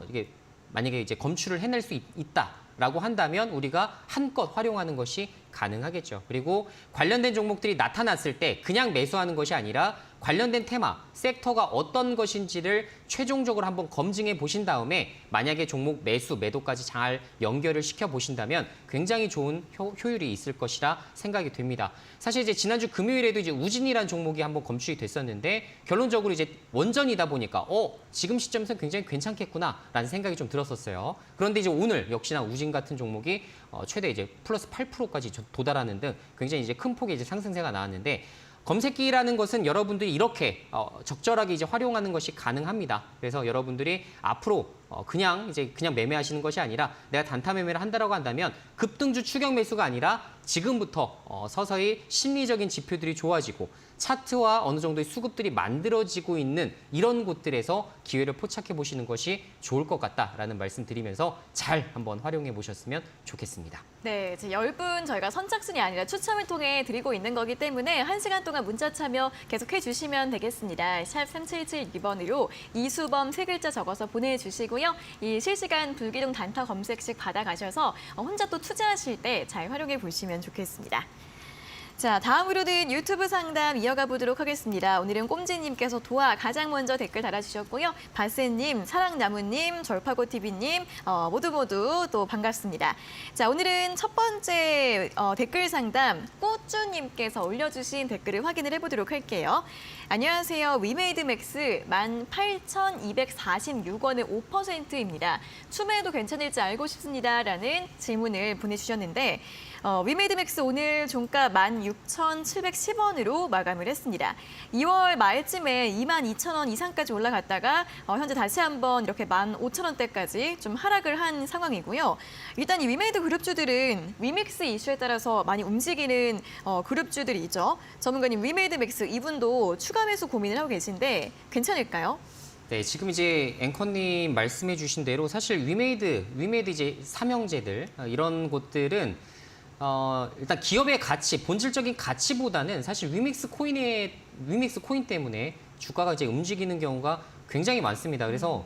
이게 만약에 이제 검출을 해낼 수 있다라고 한다면 우리가 한껏 활용하는 것이 가능하겠죠. 그리고 관련된 종목들이 나타났을 때 그냥 매수하는 것이 아니라 관련된 테마, 섹터가 어떤 것인지를 최종적으로 한번 검증해 보신 다음에 만약에 종목 매수, 매도까지 잘 연결을 시켜 보신다면 굉장히 좋은 효율이 있을 것이라 생각이 됩니다. 사실 이제 지난주 금요일에도 이제 우진이라는 종목이 한번 검출이 됐었는데 결론적으로 이제 원전이다 보니까 지금 시점에서 굉장히 괜찮겠구나라는 생각이 좀 들었었어요. 그런데 이제 오늘 역시나 우진 같은 종목이 최대 이제 플러스 8%까지 도달하는 등 굉장히 이제 큰 폭의 이제 상승세가 나왔는데 검색기라는 것은 여러분들이 이렇게 적절하게 이제 활용하는 것이 가능합니다. 그래서 여러분들이 앞으로 그냥 매매하시는 것이 아니라 내가 단타 매매를 한다라고 한다면 급등주 추격 매수가 아니라 지금부터 서서히 심리적인 지표들이 좋아지고 차트와 어느 정도의 수급들이 만들어지고 있는 이런 곳들에서 기회를 포착해 보시는 것이 좋을 것 같다라는 말씀 드리면서 잘 한번 활용해 보셨으면 좋겠습니다. 네, 이제 10분 저희가 선착순이 아니라 추첨을 통해 드리고 있는 거기 때문에 1시간 동안 문자 참여 계속해 주시면 되겠습니다. 샵 3772번으로 이수범 세 글자 적어서 보내주시고요. 이 실시간 불기둥 단타 검색식 받아가셔서 혼자 또 투자하실 때 잘 활용해 보시면 좋겠습니다. 자, 다음으로는 유튜브 상담 이어가 보도록 하겠습니다. 오늘은 꼼지님께서 도와 가장 먼저 댓글 달아주셨고요. 바세님, 사랑나무님, 절파고TV님 모두 또 반갑습니다. 자, 오늘은 첫 번째 댓글 상담 꾸쭈님께서 올려주신 댓글을 확인을 해보도록 할게요. 안녕하세요. 위메이드맥스 18,246원의 5%입니다. 추매해도 괜찮을지 알고 싶습니다라는 질문을 보내주셨는데 위메이드맥스 오늘 종가 16,710원으로 마감을 했습니다. 2월 말쯤에 22,000원 이상까지 올라갔다가 현재 다시 한번 이렇게 15,000원대까지 좀 하락을 한 상황이고요. 일단 이 위메이드 그룹주들은 위믹스 이슈에 따라서 많이 움직이는 그룹주들이죠. 전문가님 위메이드맥스 이분도 추가 매수 고민을 하고 계신데 괜찮을까요? 네, 지금 이제 앵커님 말씀해 주신 대로 사실 위메이드 이제 삼형제들 이런 곳들은 일단 기업의 가치, 본질적인 가치보다는 사실 위믹스 코인 때문에 주가가 이제 움직이는 경우가 굉장히 많습니다. 그래서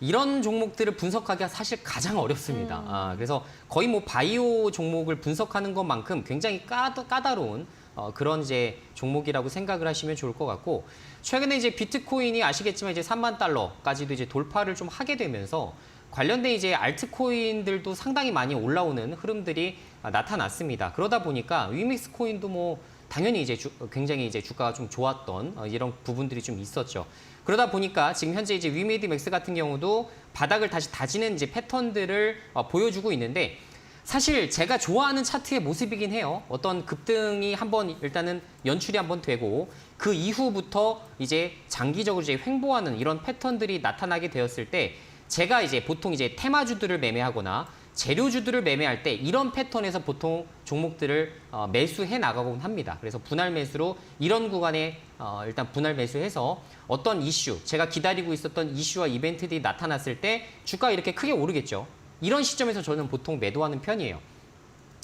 이런 종목들을 분석하기가 사실 가장 어렵습니다. 그래서 거의 뭐 바이오 종목을 분석하는 것만큼 굉장히 까다로운 그런 이제 종목이라고 생각을 하시면 좋을 것 같고 최근에 이제 비트코인이 아시겠지만 이제 3만 달러까지도 이제 돌파를 좀 하게 되면서 관련된 이제 알트코인들도 상당히 많이 올라오는 흐름들이 나타났습니다. 그러다 보니까 위믹스 코인도 뭐 당연히 이제 굉장히 이제 주가가 좀 좋았던 이런 부분들이 좀 있었죠. 그러다 보니까 지금 현재 이제 위메이드 맥스 같은 경우도 바닥을 다시 다지는 이제 패턴들을 보여주고 있는데 사실 제가 좋아하는 차트의 모습이긴 해요. 어떤 급등이 한번 일단은 연출이 한번 되고 그 이후부터 이제 장기적으로 이제 횡보하는 이런 패턴들이 나타나게 되었을 때 제가 이제 보통 이제 테마주들을 매매하거나 재료주들을 매매할 때 이런 패턴에서 보통 종목들을 매수해 나가곤 합니다. 그래서 분할 매수로 이런 구간에 일단 분할 매수해서 어떤 이슈, 제가 기다리고 있었던 이슈와 이벤트들이 나타났을 때 주가가 이렇게 크게 오르겠죠. 이런 시점에서 저는 보통 매도하는 편이에요.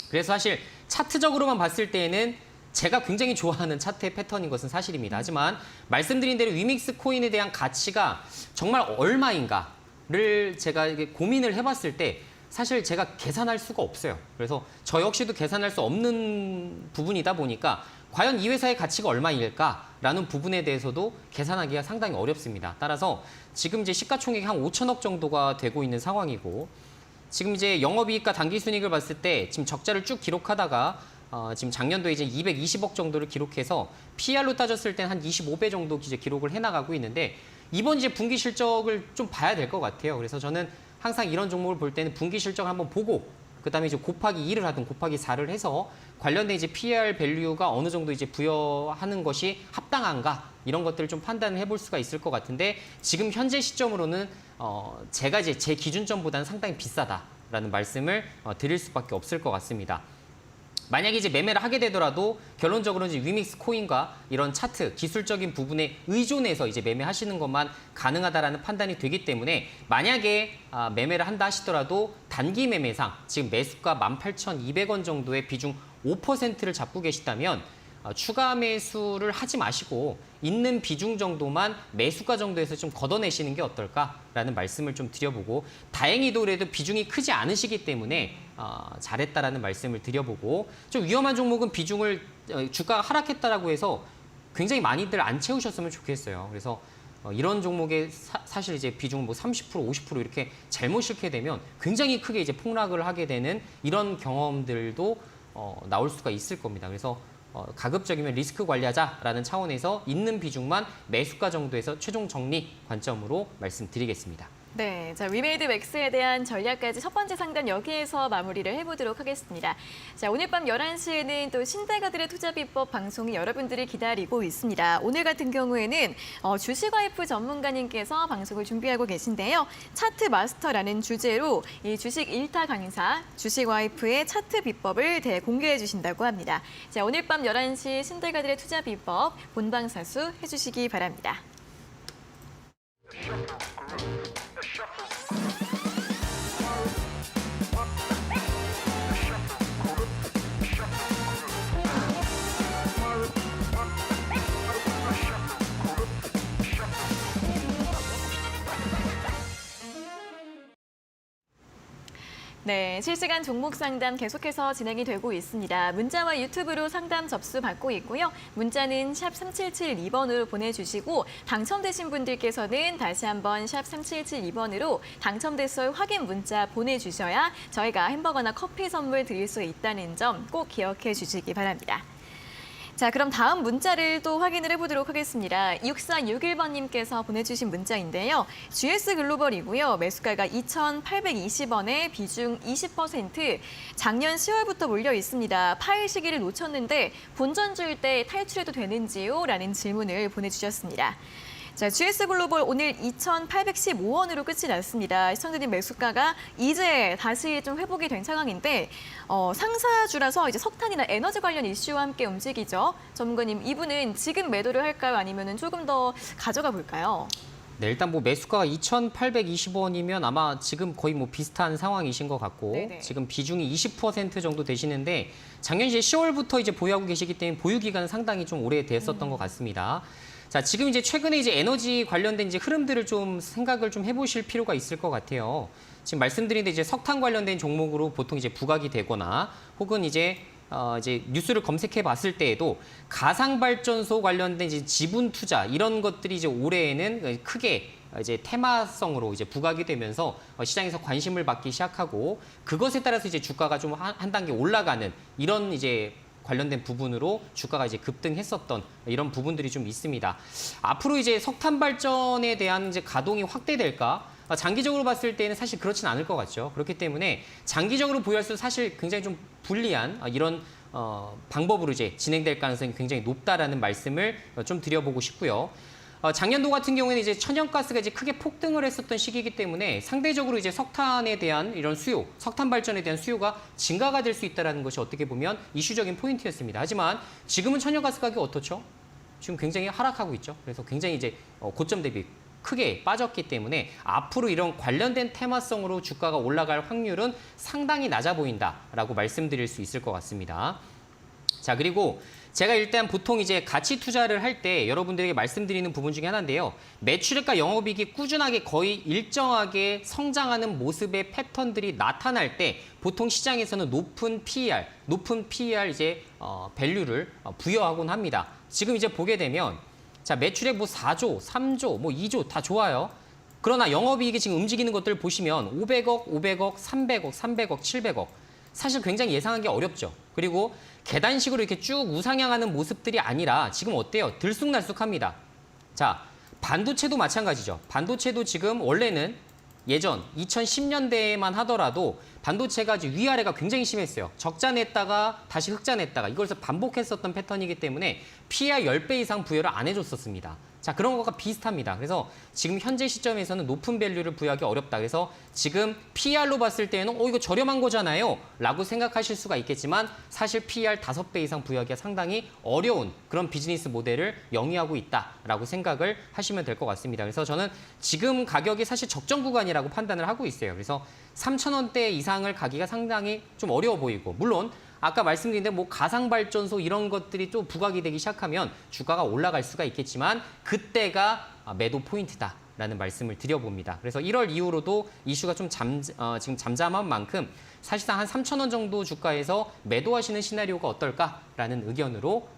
그래서 사실 차트적으로만 봤을 때에는 제가 굉장히 좋아하는 차트의 패턴인 것은 사실입니다. 하지만 말씀드린 대로 위믹스 코인에 대한 가치가 정말 얼마인가를 제가 이게 고민을 해봤을 때 사실 제가 계산할 수가 없어요. 그래서 저 역시도 계산할 수 없는 부분이다 보니까 과연 이 회사의 가치가 얼마일까라는 부분에 대해서도 계산하기가 상당히 어렵습니다. 따라서 지금 이제 시가총액이 한 5천억 정도가 되고 있는 상황이고 지금 이제 영업이익과 당기순이익을 봤을 때 지금 적자를 쭉 기록하다가 지금 작년도에 이제 220억 정도를 기록해서 PR로 따졌을 때는 한 25배 정도 이제 기록을 해나가고 있는데 이번 이제 분기 실적을 좀 봐야 될 것 같아요. 그래서 저는 항상 이런 종목을 볼 때는 분기 실적을 한번 보고 그다음에 이제 곱하기 2를 하든 곱하기 4를 해서 관련된 이제 PER 밸류가 어느 정도 이제 부여하는 것이 합당한가 이런 것들을 좀 판단을 해볼 수가 있을 것 같은데 지금 현재 시점으로는 제가 이제 제 기준점보다는 상당히 비싸다라는 말씀을 드릴 수밖에 없을 것 같습니다. 만약에 이제 매매를 하게 되더라도 결론적으로 이제 위믹스 코인과 이런 차트 기술적인 부분에 의존해서 이제 매매하시는 것만 가능하다라는 판단이 되기 때문에 만약에 매매를 한다 하시더라도 단기 매매상 지금 매수가 18,200원 정도의 비중 5%를 잡고 계시다면 추가 매수를 하지 마시고 있는 비중 정도만 매수가 정도에서 좀 걷어내시는 게 어떨까라는 말씀을 좀 드려보고 다행히도 그래도 비중이 크지 않으시기 때문에 잘했다라는 말씀을 드려보고 좀 위험한 종목은 비중을 주가가 하락했다라고 해서 굉장히 많이들 안 채우셨으면 좋겠어요. 그래서 이런 종목에 사실 이제 비중 뭐 30%, 50% 이렇게 잘못 실게 되면 굉장히 크게 이제 폭락을 하게 되는 이런 경험들도 나올 수가 있을 겁니다. 그래서 가급적이면 리스크 관리하자라는 차원에서 있는 비중만 매수가 정도에서 최종 정리 관점으로 말씀드리겠습니다. 네, 자, 위메이드 맥스에 대한 전략까지 첫 번째 상담 여기에서 마무리를 해보도록 하겠습니다. 자, 오늘 밤 11시에는 또 신대가들의 투자 비법 방송이 여러분들을 기다리고 있습니다. 오늘 같은 경우에는 주식 와이프 전문가님께서 방송을 준비하고 계신데요. 차트 마스터라는 주제로 이 주식 1타 강사, 주식 와이프의 차트 비법을 대공개해 주신다고 합니다. 자, 오늘 밤 11시 신대가들의 투자 비법 본방사수 해주시기 바랍니다. 네, 실시간 종목 상담 계속해서 진행이 되고 있습니다. 문자와 유튜브로 상담 접수 받고 있고요. 문자는 샵 3772번으로 보내주시고 당첨되신 분들께서는 다시 한번 샵 3772번으로 당첨됐을 확인 문자 보내주셔야 저희가 햄버거나 커피 선물 드릴 수 있다는 점 꼭 기억해 주시기 바랍니다. 자, 그럼 다음 문자를 또 확인을 해보도록 하겠습니다. 6461번님께서 보내주신 문자인데요. GS글로벌이고요. 매수가가 2,820원에 비중 20%. 작년 10월부터 몰려 있습니다. 파일 시기를 놓쳤는데 본전주일 때 탈출해도 되는지요? 라는 질문을 보내주셨습니다. 자, GS글로벌 오늘 2,815원으로 끝이 났습니다. 시청자님 매수가가 이제 다시 좀 회복이 된 상황인데 상사주라서 이제 석탄이나 에너지 관련 이슈와 함께 움직이죠. 전문가님, 이분은 지금 매도를 할까요? 아니면 조금 더 가져가 볼까요? 네, 일단 뭐 매수가가 2,820원이면 아마 지금 거의 뭐 비슷한 상황이신 것 같고 네네. 지금 비중이 20% 정도 되시는데 작년 이제 10월부터 이제 보유하고 계시기 때문에 보유 기간은 상당히 좀 오래됐었던 것 같습니다. 자, 지금 이제 최근에 이제 에너지 관련된 이제 흐름들을 좀 생각을 좀 해보실 필요가 있을 것 같아요. 지금 말씀드린 데 이제 석탄 관련된 종목으로 보통 이제 부각이 되거나 혹은 이제 뉴스를 검색해 봤을 때에도 가상 발전소 관련된 이제 지분 투자 이런 것들이 이제 올해에는 크게 이제 테마성으로 이제 부각이 되면서 시장에서 관심을 받기 시작하고 그것에 따라서 이제 주가가 좀 한 단계 올라가는 이런 이제 관련된 부분으로 주가가 이제 급등했었던 이런 부분들이 좀 있습니다. 앞으로 이제 석탄 발전에 대한 이제 가동이 확대될까? 장기적으로 봤을 때는 사실 그렇진 않을 것 같죠. 그렇기 때문에 장기적으로 보유할수록 사실 굉장히 좀 불리한 이런 방법으로 이제 진행될 가능성이 굉장히 높다라는 말씀을 좀 드려보고 싶고요. 작년도 같은 경우에는 이제 천연가스가 이제 크게 폭등을 했었던 시기이기 때문에 상대적으로 이제 석탄에 대한 이런 수요, 석탄 발전에 대한 수요가 증가가 될 수 있다는 것이 어떻게 보면 이슈적인 포인트였습니다. 하지만 지금은 천연가스 가격이 어떻죠? 지금 굉장히 하락하고 있죠. 그래서 굉장히 이제 고점 대비 크게 빠졌기 때문에 앞으로 이런 관련된 테마성으로 주가가 올라갈 확률은 상당히 낮아 보인다라고 말씀드릴 수 있을 것 같습니다. 자, 그리고 제가 일단 보통 이제 가치 투자를 할 때 여러분들에게 말씀드리는 부분 중에 하나인데요. 매출액과 영업이익이 꾸준하게 거의 일정하게 성장하는 모습의 패턴들이 나타날 때 보통 시장에서는 높은 PER 이제 밸류를 부여하곤 합니다. 지금 이제 보게 되면 자, 매출액 뭐 4조, 3조, 뭐 2조 다 좋아요. 그러나 영업이익이 지금 움직이는 것들을 보시면 500억, 300억, 700억. 사실 굉장히 예상하기 어렵죠. 그리고 계단식으로 이렇게 쭉 우상향하는 모습들이 아니라 지금 어때요? 들쑥날쑥합니다. 자, 반도체도 마찬가지죠. 반도체도 지금 원래는 예전 2010년대에만 하더라도 반도체가 위아래가 굉장히 심했어요. 적자 냈다가 다시 흑자 냈다가 이걸 반복했었던 패턴이기 때문에 PER 10배 이상 부여를 안 해줬었습니다. 자, 그런 것과 비슷합니다. 그래서 지금 현재 시점에서는 높은 밸류를 부여하기 어렵다. 그래서 지금 PER로 봤을 때는 이거 저렴한 거잖아요 라고 생각하실 수가 있겠지만 사실 PER 5배 이상 부여하기가 상당히 어려운 그런 비즈니스 모델을 영위하고 있다라고 생각을 하시면 될 것 같습니다. 그래서 저는 지금 가격이 사실 적정 구간이라고 판단을 하고 있어요. 그래서 3,000원대 이상을 가기가 상당히 좀 어려워 보이고 물론 아까 말씀드린 대로 뭐 가상발전소 이런 것들이 또 부각이 되기 시작하면 주가가 올라갈 수가 있겠지만 그때가 매도 포인트다라는 말씀을 드려봅니다. 그래서 1월 이후로도 이슈가 좀 지금 잠잠한 만큼 사실상 한 3,000원 정도 주가에서 매도하시는 시나리오가 어떨까라는 의견으로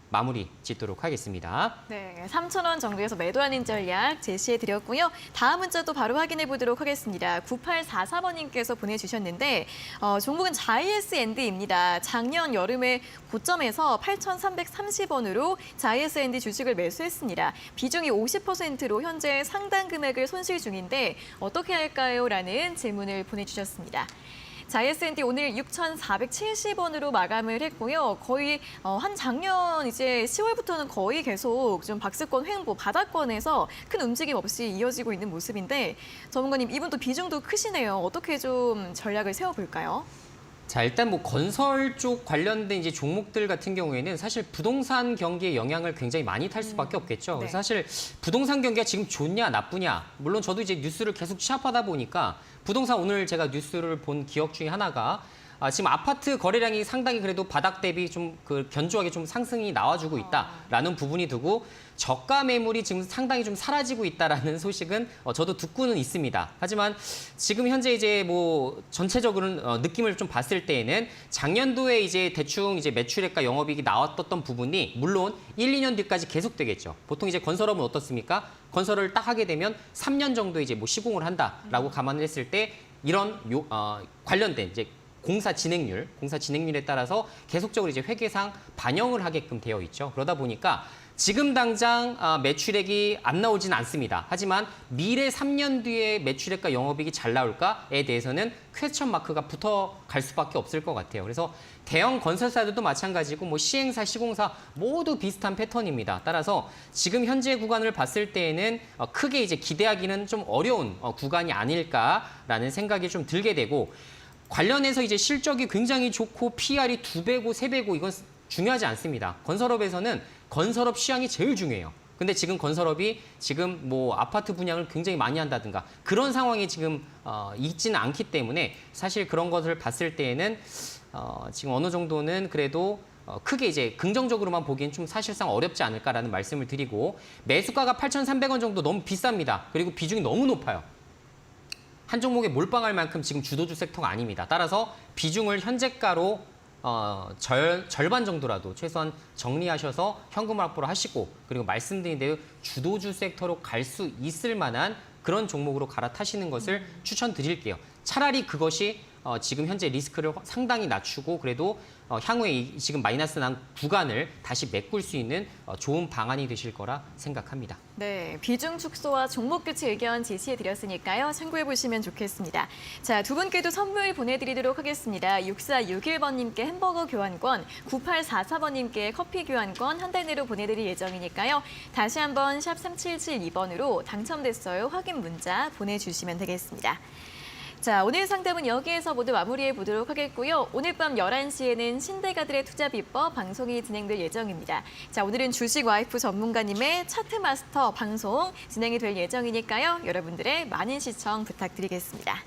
마무리 짓도록 하겠습니다. 네, 3,000원 정도에서 매도하는 전략 제시해 드렸고요. 다음 문자도 바로 확인해 보도록 하겠습니다. 9844번님께서 보내주셨는데 종목은 자이에스앤드입니다. 작년 여름에 고점에서 8,330원으로 자이에스앤드 주식을 매수했습니다. 비중이 50%로 현재 상당 금액을 손실 중인데 어떻게 할까요? 라는 질문을 보내주셨습니다. 자이에스앤드 오늘 6,470원으로 마감을 했고요. 거의 한 작년 이제 10월부터는 거의 계속 좀 박스권 횡보 바닥권에서 큰 움직임 없이 이어지고 있는 모습인데 전문가님 이분도 비중도 크시네요. 어떻게 좀 전략을 세워볼까요? 자, 일단 뭐 건설 쪽 관련된 이제 종목들 같은 경우에는 사실 부동산 경기의 영향을 굉장히 많이 탈 수밖에 없겠죠. 네. 그래서 사실 부동산 경기가 지금 좋냐 나쁘냐 물론 저도 이제 뉴스를 계속 취합하다 보니까 부동산 오늘 제가 뉴스를 본 기억 중에 하나가 지금 아파트 거래량이 상당히 그래도 바닥 대비 좀 견조하게 좀 상승이 나와주고 있다라는 부분이 두고 저가 매물이 지금 상당히 좀 사라지고 있다라는 소식은 저도 듣고는 있습니다. 하지만 지금 현재 이제 뭐 전체적으로 느낌을 좀 봤을 때에는 작년도에 이제 대충 이제 매출액과 영업이익이 나왔던 부분이 물론 1, 2년 뒤까지 계속되겠죠. 보통 이제 건설업은 어떻습니까? 건설을 딱 하게 되면 3년 정도 이제 뭐 시공을 한다라고 감안을 했을 때 이런 관련된 이제 공사 진행률에 따라서 계속적으로 이제 회계상 반영을 하게끔 되어 있죠. 그러다 보니까 지금 당장 매출액이 안 나오진 않습니다. 하지만 미래 3년 뒤에 매출액과 영업이익이 잘 나올까에 대해서는 퀘스천 마크가 붙어갈 수밖에 없을 것 같아요. 그래서 대형 건설사들도 마찬가지고 뭐 시행사, 시공사 모두 비슷한 패턴입니다. 따라서 지금 현재 구간을 봤을 때에는 크게 이제 기대하기는 좀 어려운 구간이 아닐까라는 생각이 좀 들게 되고 관련해서 이제 실적이 굉장히 좋고 PR이 2배고 3배고 이건 중요하지 않습니다. 건설업에서는 건설업 시향이 제일 중요해요. 근데 지금 건설업이 지금 뭐 아파트 분양을 굉장히 많이 한다든가 그런 상황이 지금 있지는 않기 때문에 사실 그런 것을 봤을 때에는 지금 어느 정도는 그래도 크게 이제 긍정적으로만 보기엔 좀 사실상 어렵지 않을까라는 말씀을 드리고 매수가가 8,300원 정도 너무 비쌉니다. 그리고 비중이 너무 높아요. 한 종목에 몰빵할 만큼 지금 주도주 섹터가 아닙니다. 따라서 비중을 현재가로 절반 정도라도 최소한 정리하셔서 현금 확보를 하시고 그리고 말씀드린 대로 주도주 sek터로 갈 수 있을 만한 그런 종목으로 갈아타시는 것을 추천드릴게요. 차라리 그것이 지금 현재 리스크를 상당히 낮추고 그래도 향후에 지금 마이너스 난 구간을 다시 메꿀 수 있는 좋은 방안이 되실 거라 생각합니다. 네, 비중 축소와 종목 교체 의견 제시해 드렸으니까요. 참고해 보시면 좋겠습니다. 자, 두 분께도 선물 보내드리도록 하겠습니다. 6461번님께 햄버거 교환권, 9844번님께 커피 교환권 한 달 내로 보내드릴 예정이니까요. 다시 한번 샵 3772번으로 당첨됐어요. 확인 문자 보내주시면 되겠습니다. 자, 오늘 상담은 여기에서 모두 마무리해 보도록 하겠고요. 오늘 밤 11시에는 신대가들의 투자 비법 방송이 진행될 예정입니다. 자, 오늘은 주식 와이프 전문가님의 차트 마스터 방송 진행이 될 예정이니까요. 여러분들의 많은 시청 부탁드리겠습니다.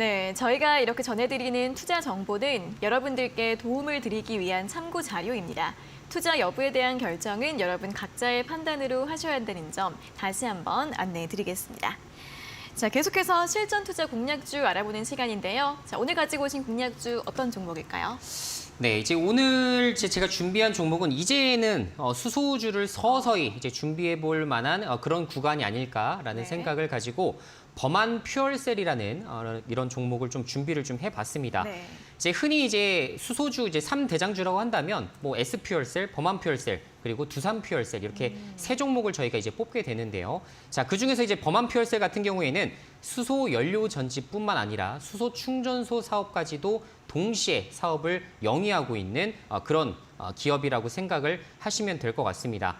네, 저희가 이렇게 전해드리는 투자 정보는 여러분들께 도움을 드리기 위한 참고 자료입니다. 투자 여부에 대한 결정은 여러분 각자의 판단으로 하셔야 한다는 점 다시 한번 안내해 드리겠습니다. 자, 계속해서 실전 투자 공략주 알아보는 시간인데요. 자, 오늘 가지고 오신 공략주 어떤 종목일까요? 네, 이제 오늘 제가 준비한 종목은 이제는 수소주를 서서히 이제 준비해 볼 만한 그런 구간이 아닐까라는 네. 생각을 가지고 범한 퓨얼셀이라는 이런 종목을 좀 준비를 좀 해봤습니다. 네. 이제 흔히 이제 수소주 이제 3대장주라고 한다면 뭐 S퓨얼셀, 범한퓨얼셀, 그리고 두산퓨얼셀 이렇게 세 종목을 저희가 이제 뽑게 되는데요. 자, 그중에서 이제 범한퓨얼셀 같은 경우에는 수소 연료 전지뿐만 아니라 수소 충전소 사업까지도 동시에 사업을 영위하고 있는 그런 기업이라고 생각을 하시면 될 것 같습니다.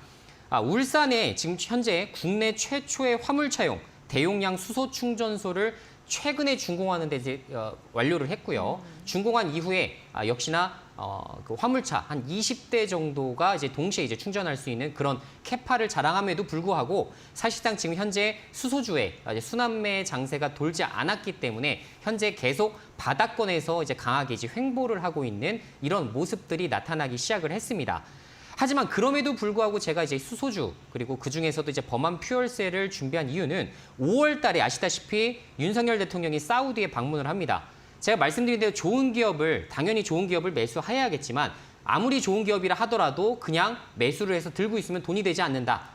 울산에 지금 현재 국내 최초의 화물차용 대용량 수소 충전소를 최근에 준공하는 데 이제 완료를 했고요. 준공한 이후에 역시나 그 화물차 한 20대 정도가 이제 동시에 이제 충전할 수 있는 그런 캐파를 자랑함에도 불구하고 사실상 지금 현재 수소주의 순환매 장세가 돌지 않았기 때문에 현재 계속 바닥권에서 이제 강하게 이제 횡보를 하고 있는 이런 모습들이 나타나기 시작을 했습니다. 하지만 그럼에도 불구하고 제가 이제 수소주 그리고 그 중에서도 이제 범한 퓨얼셀을 준비한 이유는 5월 달에 아시다시피 윤석열 대통령이 사우디에 방문을 합니다. 제가 말씀드린 대로 당연히 좋은 기업을 매수해야겠지만 아무리 좋은 기업이라 하더라도 그냥 매수를 해서 들고 있으면 돈이 되지 않는다.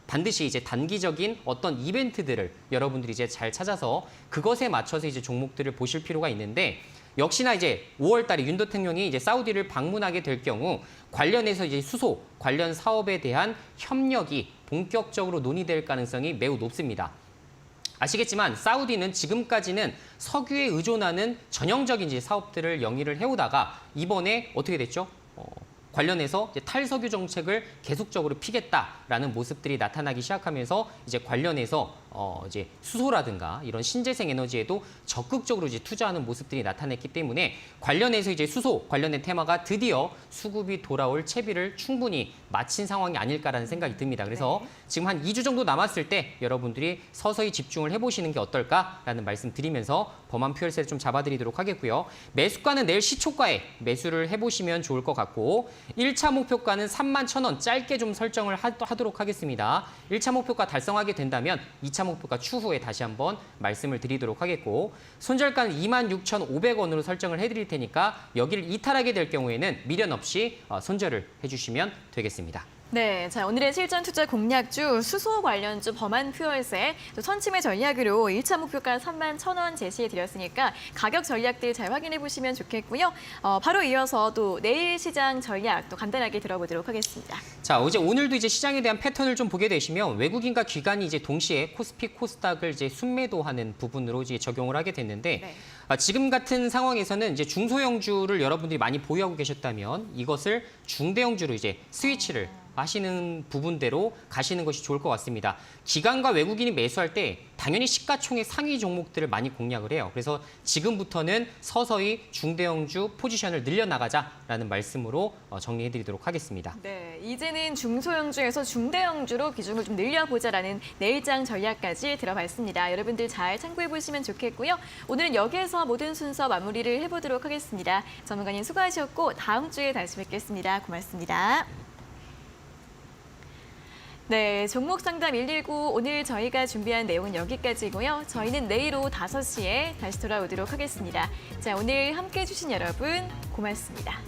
반드시 이제 단기적인 어떤 이벤트들을 여러분들이 이제 잘 찾아서 그것에 맞춰서 이제 종목들을 보실 필요가 있는데 역시나 이제 5월 달에 윤 대통령이 이제 사우디를 방문하게 될 경우 관련해서 이제 수소 관련 사업에 대한 협력이 본격적으로 논의될 가능성이 매우 높습니다. 아시겠지만 사우디는 지금까지는 석유에 의존하는 전형적인 이제 사업들을 영위를 해오다가 이번에 어떻게 됐죠? 관련해서 이제 탈석유 정책을 계속적으로 피겠다라는 모습들이 나타나기 시작하면서 이제 관련해서 이제 수소라든가 이런 신재생 에너지에도 적극적으로 이제 투자하는 모습들이 나타났기 때문에 관련해서 이제 수소 관련된 테마가 드디어 수급이 돌아올 채비를 충분히 마친 상황이 아닐까라는 생각이 듭니다. 그래서 지금 한 2주 정도 남았을 때 여러분들이 서서히 집중을 해보시는 게 어떨까라는 말씀 드리면서 범한 퓨얼셀을 좀 잡아드리도록 하겠고요. 매수가는 내일 시초가에 매수를 해보시면 좋을 것 같고 1차 목표가는 31,000원 짧게 좀 설정을 하도록 하겠습니다. 1차 목표가 달성하게 된다면 2차 목표가 추후에 다시 한번 말씀을 드리도록 하겠고 손절가는 26,500원으로 설정을 해드릴 테니까 여기를 이탈하게 될 경우에는 미련 없이 손절을 해주시면 되겠습니다. 네, 자 오늘의 실전 투자 공략주 수소 관련주 범한 퓨얼셀 또 선침의 전략으로 1차 목표가 31,000원 제시해 드렸으니까 가격 전략들 잘 확인해 보시면 좋겠고요. 바로 이어서 또 내일 시장 전략 또 간단하게 들어보도록 하겠습니다. 자, 오늘도 이제 시장에 대한 패턴을 좀 보게 되시면 외국인과 기관이 이제 동시에 코스피 코스닥을 이제 순매도하는 부분으로 이제 적용을 하게 됐는데 네. 지금 같은 상황에서는 이제 중소형주를 여러분들이 많이 보유하고 계셨다면 이것을 중대형주로 이제 스위치를 하시는 부분대로 가시는 것이 좋을 것 같습니다. 기관과 외국인이 매수할 때 당연히 시가총액 상위 종목들을 많이 공략을 해요. 그래서 지금부터는 서서히 중대형주 포지션을 늘려나가자라는 말씀으로 정리해드리도록 하겠습니다. 네, 이제는 중소형주에서 중대형주로 비중을 좀 늘려보자라는 내일장 전략까지 들어봤습니다. 여러분들 잘 참고해 보시면 좋겠고요. 오늘은 여기에서 모든 순서 마무리를 해보도록 하겠습니다. 전문가님 수고하셨고 다음 주에 다시 뵙겠습니다. 고맙습니다. 네, 종목 상담 119 오늘 저희가 준비한 내용은 여기까지고요. 저희는 내일 오후 5시에 다시 돌아오도록 하겠습니다. 자, 오늘 함께해 주신 여러분 고맙습니다.